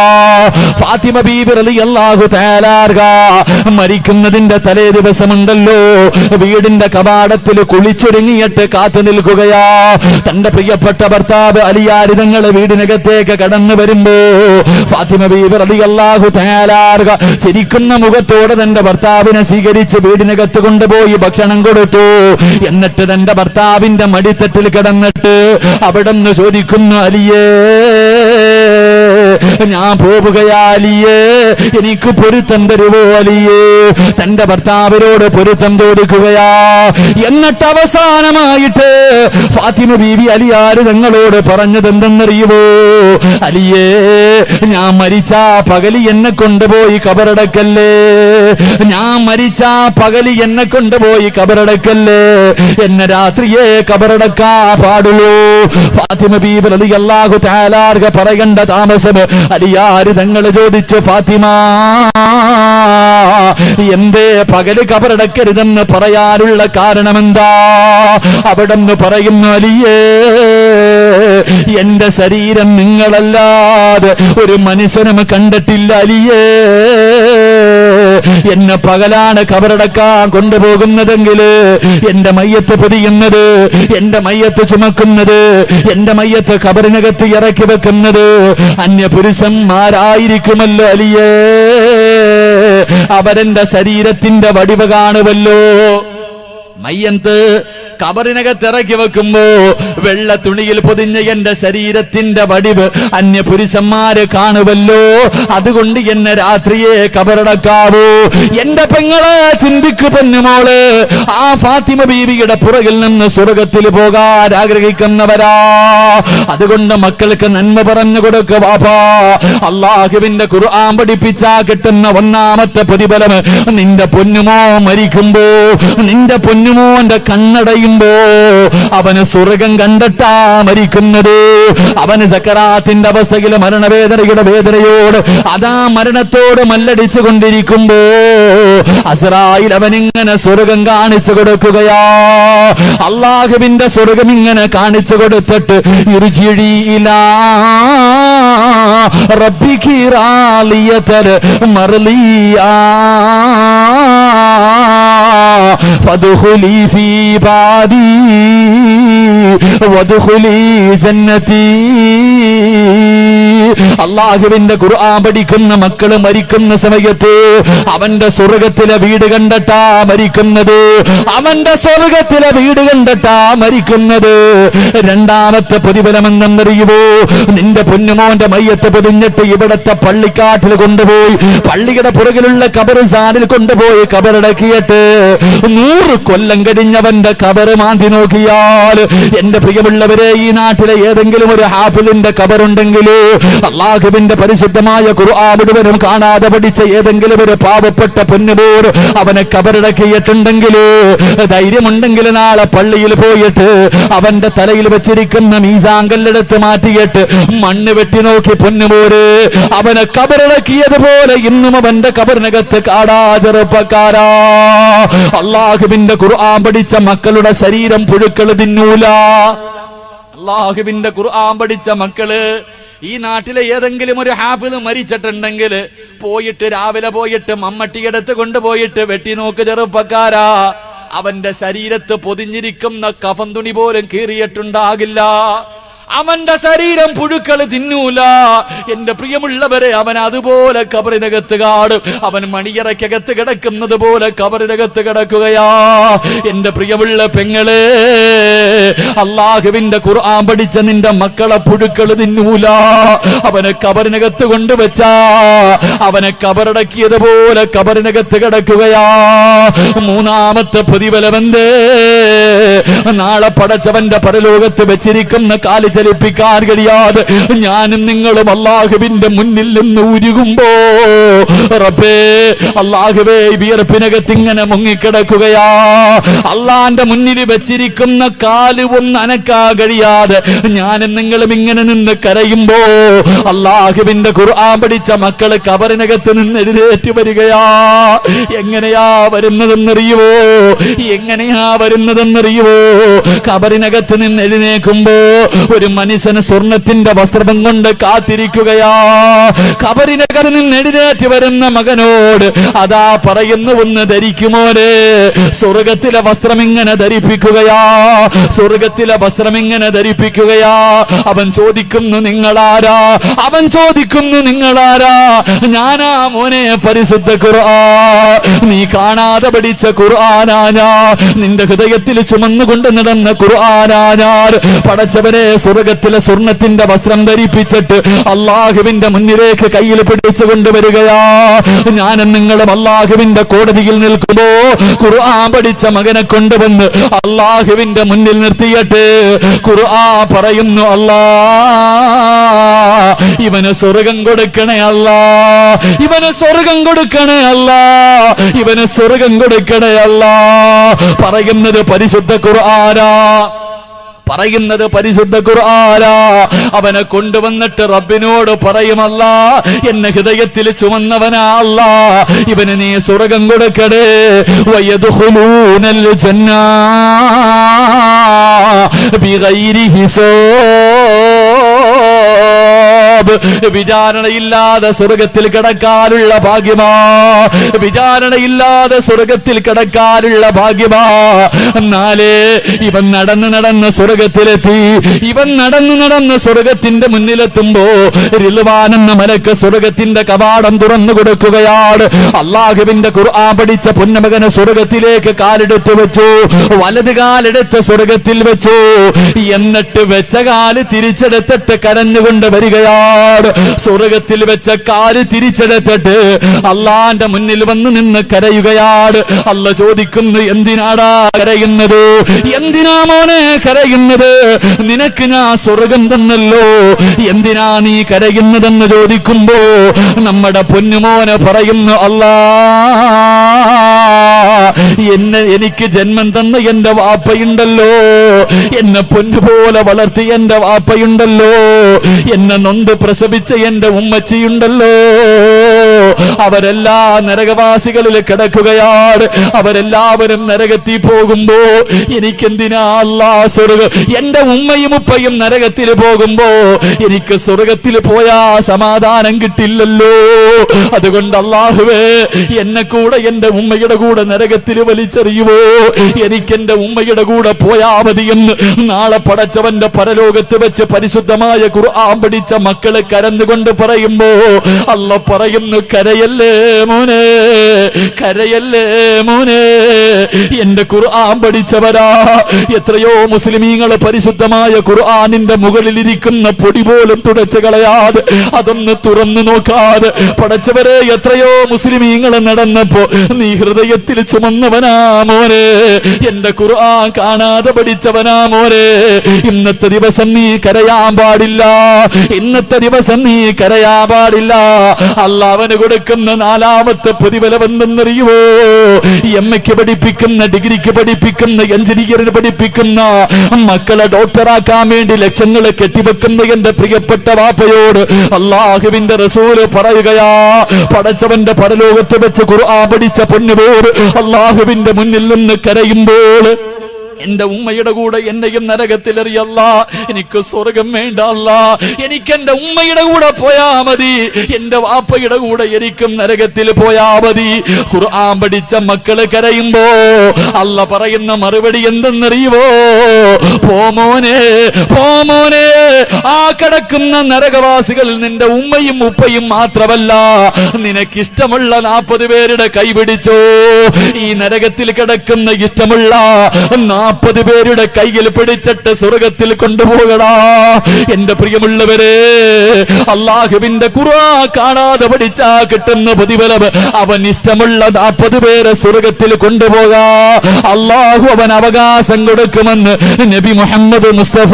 ഫാത്തിമ ബീബി റളിയല്ലാഹു തആല അൻഹാ മരിക്കുന്നതിന്റെ തലേ ദിവസമുണ്ടല്ലോ, വീടിന്റെ കവാടത്തിൽ കുളിച്ചൊരുങ്ങിയിട്ട് കാത്തു നിൽക്കുകയാ. തന്റെ പ്രിയപ്പെട്ട ഭർത്താവ് അലിയാർ തങ്ങൾ വീടിനകത്തേക്ക് കടന്നു വരുമ്പോ ഫാത്തിമ ബീവി റളിയല്ലാഹു തആല ചിരിക്കുന്ന മുഖത്തോടെ തന്റെ ഭർത്താവിനെ സ്വീകരിച്ച് വീടിനകത്ത് കൊണ്ടുപോയി ഭക്ഷണം കൊടുത്തു. എന്നിട്ട് തന്റെ ഭർത്താവിന്റെ മടിത്തട്ടിൽ കിടന്നിട്ട് അവിടെ നിന്ന് ചോദിക്കുന്നു, അലിയേ ഞാൻ പോവുകയാ അലിയേ, എനിക്ക് പൊരുത്തം തരുവോ അലിയേ? തന്റെ ഭർത്താവിനോട് പൊരുത്തം ചോദിക്കുകയാ. എന്നിട്ട് അവസാനമായിട്ട് ഫാത്തിമ ബീവി അലിയാർ തങ്ങളോട് പറഞ്ഞത് എന്തെന്നറിയുവോ? അലിയേ, ഞാൻ മരിച്ചാ പകലി എന്നെ കൊണ്ടുപോയി കബറടക്കല്ലേ, ഞാൻ മരിച്ചാ പകലി എന്നെ കൊണ്ടുപോയി കബറടക്കല്ലേ, എന്നെ രാത്രിയെ കബറടക്കാ പാടുള്ളൂ. ഫാത്തിമ ബീവി റളിയല്ലാഹു തആല പറയേണ്ട താമസം അലിയാർ തങ്ങൾ ചോദിച്ചു, ഫാത്തിമ എന്തേ പകല് കബറടക്കരുതെന്ന് പറയാനുള്ള കാരണമെന്താ? അവിടെ നിന്ന് പറയുന്നു, അലിയേ എന്റെ ശരീരം നിങ്ങളല്ലാതെ ഒരു മനുഷ്യനും കണ്ടിട്ടില്ല അലിയേ. എന്നെ പകലാണ് കബറടക്കാൻ കൊണ്ടുപോകുന്നതെങ്കിൽ എന്റെ മയ്യത്ത് പൊതിയുന്നത്, എന്റെ മയ്യത്ത് ചുമക്കുന്നത്, എന്റെ മയ്യത്ത് കബറിനകത്ത് ഇറക്കി വെക്കുന്നത് അന്യപുരുഷന്മാരായിരിക്കുമല്ലോ അലിയേ. അവരെന്റെ ശരീരത്തിന്റെ വടിവ് കാണുമല്ലോ. മയ്യത്ത് കബറിനകത്ത് ഇറക്കി വെക്കുമ്പോ വെള്ള തുണിയിൽ പൊതിഞ്ഞ എന്റെ ശരീരത്തിന്റെ വടിവ് അന്യപുരുഷന്മാര് കാണുമല്ലോ. അതുകൊണ്ട് എന്നെ രാത്രിയെ കബറടക്കാവൂ. എന്റെ പെങ്ങളെ ചിന്തിക്കു പൊന്നുമോള്, ആ ഫാത്തിമ ബീവിയുടെ പുറകിൽ നിന്ന് സ്വർഗത്തിൽ പോകാൻ ആഗ്രഹിക്കുന്നവരാ. അതുകൊണ്ട് മക്കൾക്ക് നന്മ പറഞ്ഞു കൊടുക്കുക വാപ്പാ. അള്ളാഹുവിന്റെ ഖുർആൻ പഠിപ്പിച്ചാ കിട്ടുന്ന ഒന്നാമത്തെ പ്രതിഫലം, നിന്റെ പൊന്നുമോ മരിക്കുമ്പോ, നിന്റെ പൊന്നുമോന്റെ കണ്ണടയുമ്പോ അവന് സ്വർഗം കണ്ടിട്ടാ മരിക്കുന്നത്. അവന് സക്കറാത്തിന്റെ അവസ്ഥയിൽ മരണവേദനയുടെ വേദനയോട് അതാ മരണത്തോട് മല്ലടിച്ചു കൊണ്ടിരിക്കുമ്പോ അസ്രായിൽ അവനിങ്ങനെ സ്വർഗം കാണിച്ചു കൊടുക്കുകയാ. അള്ളാഹുവിന്റെ സ്വർഗം ഇങ്ങനെ കാണിച്ചു കൊടുത്തിട്ട് ഇർജിഇലാ റബ്ബികി റാളിയതൻ മർളിയാ ഫദ്ഖുലി ഫീ ബാദി വദ്ഖുലി ജന്നതി. അള്ളാഹുവിന്റെ ഖുർആൻ പഠിക്കുന്ന മക്കള് മരിക്കുന്ന സമയത്ത് അവന്റെ സ്വർഗത്തിലെ വീട് കണ്ടിട്ടാ മരിക്കുന്നത്, അവന്റെ സ്വർഗത്തിലെ വീട് കണ്ടിട്ടാ മരിക്കുന്നത്. രണ്ടാമത്തെ പ്രതിഫലം എന്തെന്നറിയുമോ? നിന്റെ പൊന്നുമോന്റെ മയ്യത്ത് പൊതിഞ്ഞിട്ട് ഇവിടത്തെ പള്ളിക്കാട്ടിൽ കൊണ്ടുപോയി പള്ളിയുടെ പുറകിലുള്ള ഖബർസ്ഥാനിൽ കൊണ്ടുപോയി ഖബറടക്കിയിട്ട് 100 കൊല്ലം കഴിഞ്ഞവന്റെ ഖബർ മാന്തി നോക്കിയാൽ, എന്റെ പ്രിയമുള്ളവരെ, ഈ നാട്ടിലെ ഏതെങ്കിലും ഒരു ഹാഫിലിന്റെ ഖബറുണ്ടെങ്കിൽ, അള്ളാഹുവിന്റെ പരിശുദ്ധമായ ഖുർആൻ മുഴുവനും കാണാതെ പഠിച്ച ഏതെങ്കിലും ഒരു പാവപ്പെട്ട പൊന്നുപോർ അവനെ ഖബറടക്കിയിട്ടുണ്ടെങ്കിൽ, ധൈര്യമുണ്ടെങ്കിൽ നാളെ പള്ളിയിൽ പോയിട്ട് അവന്റെ തലയിൽ വെച്ചിരിക്കുന്ന മീസാങ്കല്ലെടുത്ത് മാറ്റിയിട്ട് മണ്ണ് വെട്ടി നോക്കി പൊന്നുപോര് അവനെ ഖബറടക്കിയതുപോലെ ഇന്നും അവന്റെ ഖബറിനകത്ത് കാടാ ചെറുപ്പക്കാരാ. അള്ളാഹുവിന്റെ ഖുർആൻ പഠിച്ച മക്കളുടെ ശരീരം പുഴുക്കൾ തിന്നൂല. അള്ളാഹുവിന്റെ ഖുർആൻ പഠിച്ച മക്കള് ഈ നാട്ടിലെ ഏതെങ്കിലും ഒരു ഹാഫിദ് മരിച്ചിട്ടുണ്ടെങ്കിൽ പോയിട്ട് രാവിലെ പോയിട്ട് മമ്മട്ടിയെടുത്ത് കൊണ്ടുപോയിട്ട് വെട്ടി നോക്ക് ചെറുപ്പക്കാരാ, അവന്റെ ശരീരത്ത് പൊതിഞ്ഞിരിക്കുന്ന കഫൻ തുണി പോലും കീറിയിട്ടുണ്ടാകില്ല. അവന്റെ ശരീരം പുഴുക്കൾ തിന്നൂല. എന്റെ പ്രിയമുള്ളവരെ, അവൻ അതുപോലെ കബറിനകത്ത് കാണും. അവൻ മണിയറയ്ക്കകത്ത് കിടക്കുന്നത് പോലെ കബറിനകത്ത് കിടക്കുകയാ. എന്റെ പ്രിയമുള്ള പെങ്ങളെ, അള്ളാഹുവിന്റെ ഖുർആൻ പഠിച്ച നിന്റെ മക്കളെ പുഴുക്കൾ തിന്നൂല. അവനെ കബറിനകത്ത് കൊണ്ടുവച്ചാ അവനെ കബറടക്കിയതുപോലെ കബറിനകത്ത് കിടക്കുകയാ. മൂന്നാമത്തെ പ്രതിഫലമെന്തേ? നാളെ പടച്ചവന്റെ പരലോകത്ത് വെച്ചിരിക്കുന്ന കാല് ചലിപ്പിക്കാൻ കഴിയാതെ ഞാനും നിങ്ങളും അള്ളാഹുവിന്റെ മുന്നിൽ നിന്ന് ഉരുകുമ്പോ, റബ്ബേ അള്ളാഹുവേ, വിയർപ്പിനകത്ത് ഇങ്ങനെ മുങ്ങിക്കിടക്കുകയാ. അള്ളാന്റെ മുന്നിൽ വെച്ചിരിക്കുന്ന കാല് ഒന്ന് അനക്കാൻ കഴിയാതെ ഞാനും നിങ്ങളും ഇങ്ങനെ നിന്ന് കരയുമ്പോ, അള്ളാഹുവിന്റെ ഖുർആൻ പഠിച്ച മക്കള് കബറിനകത്ത് നിന്ന് എഴുന്നേറ്റ് വരികയാ. എങ്ങനെയാ വരുന്നതെന്നറിയുവോ? എങ്ങനെയാ വരുന്നതെന്നറിയുവോ? ഖബറിനകത്ത് നിന്ന് എഴുന്നേക്കുമ്പോ ഒരു മനുഷ്യന് സ്വർണത്തിന്റെ വസ്ത്രം കൊണ്ട് കാത്തിരിക്കുകയാ. ഖബറിനകത്ത് നിന്ന് എഴുന്നേറ്റ് വരുന്ന മകനോട് അതാ പറയുന്നു, ഒന്ന് ധരിക്കുമോനെ, സ്വർഗത്തിലെ വസ്ത്രം ഇങ്ങനെ ധരിപ്പിക്കുകയാ, സ്വർഗത്തിലെ വസ്ത്രം ഇങ്ങനെ ധരിപ്പിക്കുകയാ. അവൻ ചോദിക്കുന്നു നിങ്ങളാരാ? അവൻ ചോദിക്കുന്നു നിങ്ങളാരാ? ഞാനാ മോനെ പരിശുദ്ധ ഖുർആൻ. നീ കാണാതെ പഠിച്ച ഖുർആനാ ഞാൻ, നിന്റെ ഹൃദയത്തിൽ ചുമന്നുകൊണ്ട് നടന്ന ഖുർആനാ ഞാൻ. പടച്ചവനെ, സ്വർഗത്തിലെ സ്വർണത്തിന്റെ വസ്ത്രം ധരിപ്പിച്ചിട്ട് അള്ളാഹുവിന്റെ മുന്നിലേക്ക് കയ്യിൽ പിടിച്ചു കൊണ്ടുവരികയാ. ഞാനും നിങ്ങളും അള്ളാഹുവിന്റെ കോടതിയിൽ നിൽക്കുമ്പോ ഖുർആൻ പഠിച്ച മകനെ കൊണ്ടുവന്ന് അള്ളാഹുവിന്റെ മുന്നിൽ നിർത്തിയിട്ട് ഖുർആൻ പറയുന്നു, അല്ലാ ഇവന് സ്വർഗം കൊടുക്കണേ അല്ലാ, ഇവന് സ്വർഗം കൊടുക്കണേ അല്ലാ, ഇവന് സ്വർഗം കൊടുക്കണേ അല്ലാ. പറയുന്നത് പരിശുദ്ധ ഖുർആനാ, പറയുന്നത് പരിശുദ്ധ ഖുർആനാ. അവനെ കൊണ്ടുവന്നിട്ട് റബ്ബിനോട് പറയുമല്ല, എന്നെ ഹൃദയത്തിൽ ചുമന്നവനാ അല്ലാ, ഇവന് നീ സ്വർഗം കൊടുക്കണേ. വയദ്ഖുലൂനൽ ജന്ന ബിഗൈരി ഹിസാബ്. വിചാരണയില്ലാതെ സ്വർഗത്തിൽ കിടക്കാനുള്ള ഭാഗ്യമാ, വിചാരണയില്ലാതെ സ്വർഗത്തിൽ കിടക്കാനുള്ള ഭാഗ്യമാ. എന്നാലേ ഇവൻ നടന്ന് നടന്ന് സ്വർഗത്തിലെത്തി. ഇവൻ നടന്ന് നടന്ന് സ്വർഗത്തിന്റെ മുന്നിലെത്തുമ്പോ റിൽവാൻ എന്ന മലക്ക് സ്വർഗത്തിന്റെ കവാടം തുറന്നു കൊടുക്കുകയാണ്. അള്ളാഹുവിന്റെ ഖുർആൻ പഠിച്ച പൊന്നമകനെ സ്വർഗത്തിലേക്ക് കാലെടുത്ത് വെച്ചു, വലത് കാലെടുത്ത് സ്വർഗത്തിൽ വെച്ചു. എന്നിട്ട് വെച്ച കാല് തിരിച്ചെടുത്തിട്ട് കരഞ്ഞുകൊണ്ട് വരികയാണ്. സ്വർഗത്തിൽ വെച്ച കാല് തിരിച്ചെടുത്തിട്ട് അള്ളാന്റെ മുന്നിൽ വന്ന് നിന്ന് കരയുകയാണ്. അള്ള ചോദിക്കുന്നു, എന്തിനാടാ കരയുന്നത്? എന്തിനാ മോനെ കരയുന്നത്? നിനക്ക് ഞാൻ സ്വർഗം തന്നല്ലോ, എന്തിനാ നീ കരയുന്നതെന്ന് ചോദിക്കുമ്പോ നമ്മുടെ പൊന്നുമോനെ പറയുന്നു, അല്ലാ എനിക്ക് ജന്മം തന്ന എന്റെ വാപ്പയുണ്ടല്ലോ, എന്നെ പൊന്നുപോലെ വളർത്തിയ എന്റെ വാപ്പയുണ്ടല്ലോ, എന്നെ നൊന്ത് പ്രസവിച്ച എന്റെ ഉമ്മച്ചിയുണ്ടല്ലോ, അവരെല്ലാ നരകവാസികളിൽ കിടക്കുകയാണ്. അവരെല്ലാവരും നരകത്തിൽ പോകുമ്പോ എനിക്കെന്തിനാ അല്ലാ സ്വർഗം? എന്റെ ഉമ്മയും ഉപ്പയും നരകത്തിൽ പോകുമ്പോ എനിക്ക് സ്വർഗത്തിൽ പോയാ സമാധാനം കിട്ടില്ലല്ലോ. അതുകൊണ്ട് അല്ലാഹുവേ, എന്നെ കൂടെ എന്റെ ഉമ്മയുടെ കൂടെ നരകത്തിൽ വലിച്ചെറിയുവോ? എനിക്കെന്റെ ഉമ്മയുടെ കൂടെ പോയാ മതിയെന്ന് നാളെ പടച്ചവന്റെ പരലോകത്ത് വെച്ച് പരിശുദ്ധമായ ഖുർആൻ പഠിച്ച മക്കള് കരന്നുകൊണ്ട് പറയുമ്പോ അല്ല പറയുന്നു, കരയല്ലേ മോനെ, കരയല്ലേ മോനെ. എന്റെ ഖുർആൻ പഠിച്ചവരാ. എത്രയോ മുസ്ലിമീങ്ങള് പരിശുദ്ധമായ ഖുർആനിന്റെ മുകളിലിരിക്കുന്ന പൊടി പോലും തുടച്ചു കളയാതെ, അതൊന്ന് തുറന്നു നോക്കാതെ പടച്ചവരെ എത്രയോ മുസ്ലിമീങ്ങള് നടന്നപ്പോ നീ ഹൃദയത്തിൽ ചുമന്നവനാ മോനെ, എന്റെ ഖുർആൻ കാണാതെ പഠിച്ചവനാ മോനെ. ഇന്നത്തെ ദിവസം നീ കരയാൻ പാടില്ല, ഇന്നത്തെ ദിവസം നീ കരയാൻ പാടില്ല. അള്ളാഹുവിന് കൊടുക്കുന്ന നാലാമത്തെ പ്രതിഫലമെന്തെന്നറിയുവോ? എംഎക്ക് പഠിപ്പിക്കുന്ന, ഡിഗ്രിക്ക് പഠിപ്പിക്കുന്ന, എഞ്ചിനീയറിന് പഠിപ്പിക്കുന്ന മക്കളെ ഡോക്ടറാക്കാൻ വേണ്ടി ലക്ഷങ്ങൾ കെട്ടിവെക്കുന്ന എന്റെ പ്രിയപ്പെട്ട വാപ്പയോട് അള്ളാഹുവിന്റെ റസൂല് പറയുകയാ, പടച്ചവന്റെ പരലോകത്ത് വെച്ച് ഖുർആൻ പഠിച്ച പൊന്നുപോട് അള്ളാഹുവിന്റെ മുന്നിൽ നിന്ന് കരയുമ്പോൾ എന്റെ ഉമ്മയുടെ കൂടെ എന്നെയും നരകത്തിലെറിയല്ല, എനിക്ക് സ്വർഗം വേണ്ട അല്ല, എനിക്ക് എന്റെ ഉമ്മയുടെ കൂടെ പോയാ മതി, എന്റെ വാപ്പയുടെ കൂടെ എനിക്കും നരകത്തിൽ പോയാ മതി. ഖുർആൻ പഠിച്ച മക്കള് കരയുമ്പോ അല്ല പറയുന്ന മറുപടി എന്തെന്നറിയുവോ? പോമോനെ, പോമോനെ, ആ കിടക്കുന്ന നരകവാസികളിൽ നിന്റെ ഉമ്മയും ഉപ്പയും മാത്രമല്ല, നിനക്കിഷ്ടമുള്ള 40 പേരുടെ കൈപിടിച്ചോ. ഈ നരകത്തിൽ കിടക്കുന്ന ഇഷ്ടമുള്ള 40 പേരുടെ കയ്യിൽ പിടിച്ചിട്ട് സ്വർഗത്തിൽ കൊണ്ടുപോകടാ. എന്റെ പ്രിയമുള്ളവരെ, അള്ളാഹുവിന്റെ ഖുർആൻ കാണാതെ പഠിച്ചാ കിട്ടുന്ന പ്രതിഫലം അവൻ ഇഷ്ടമുള്ള 40 പേരെ സ്വർഗത്തിൽ കൊണ്ടുപോകാ. അള്ളാഹു അവൻ അവകാശം കൊടുക്കുമെന്ന് നബി മുഹമ്മദ് മുസ്തഫ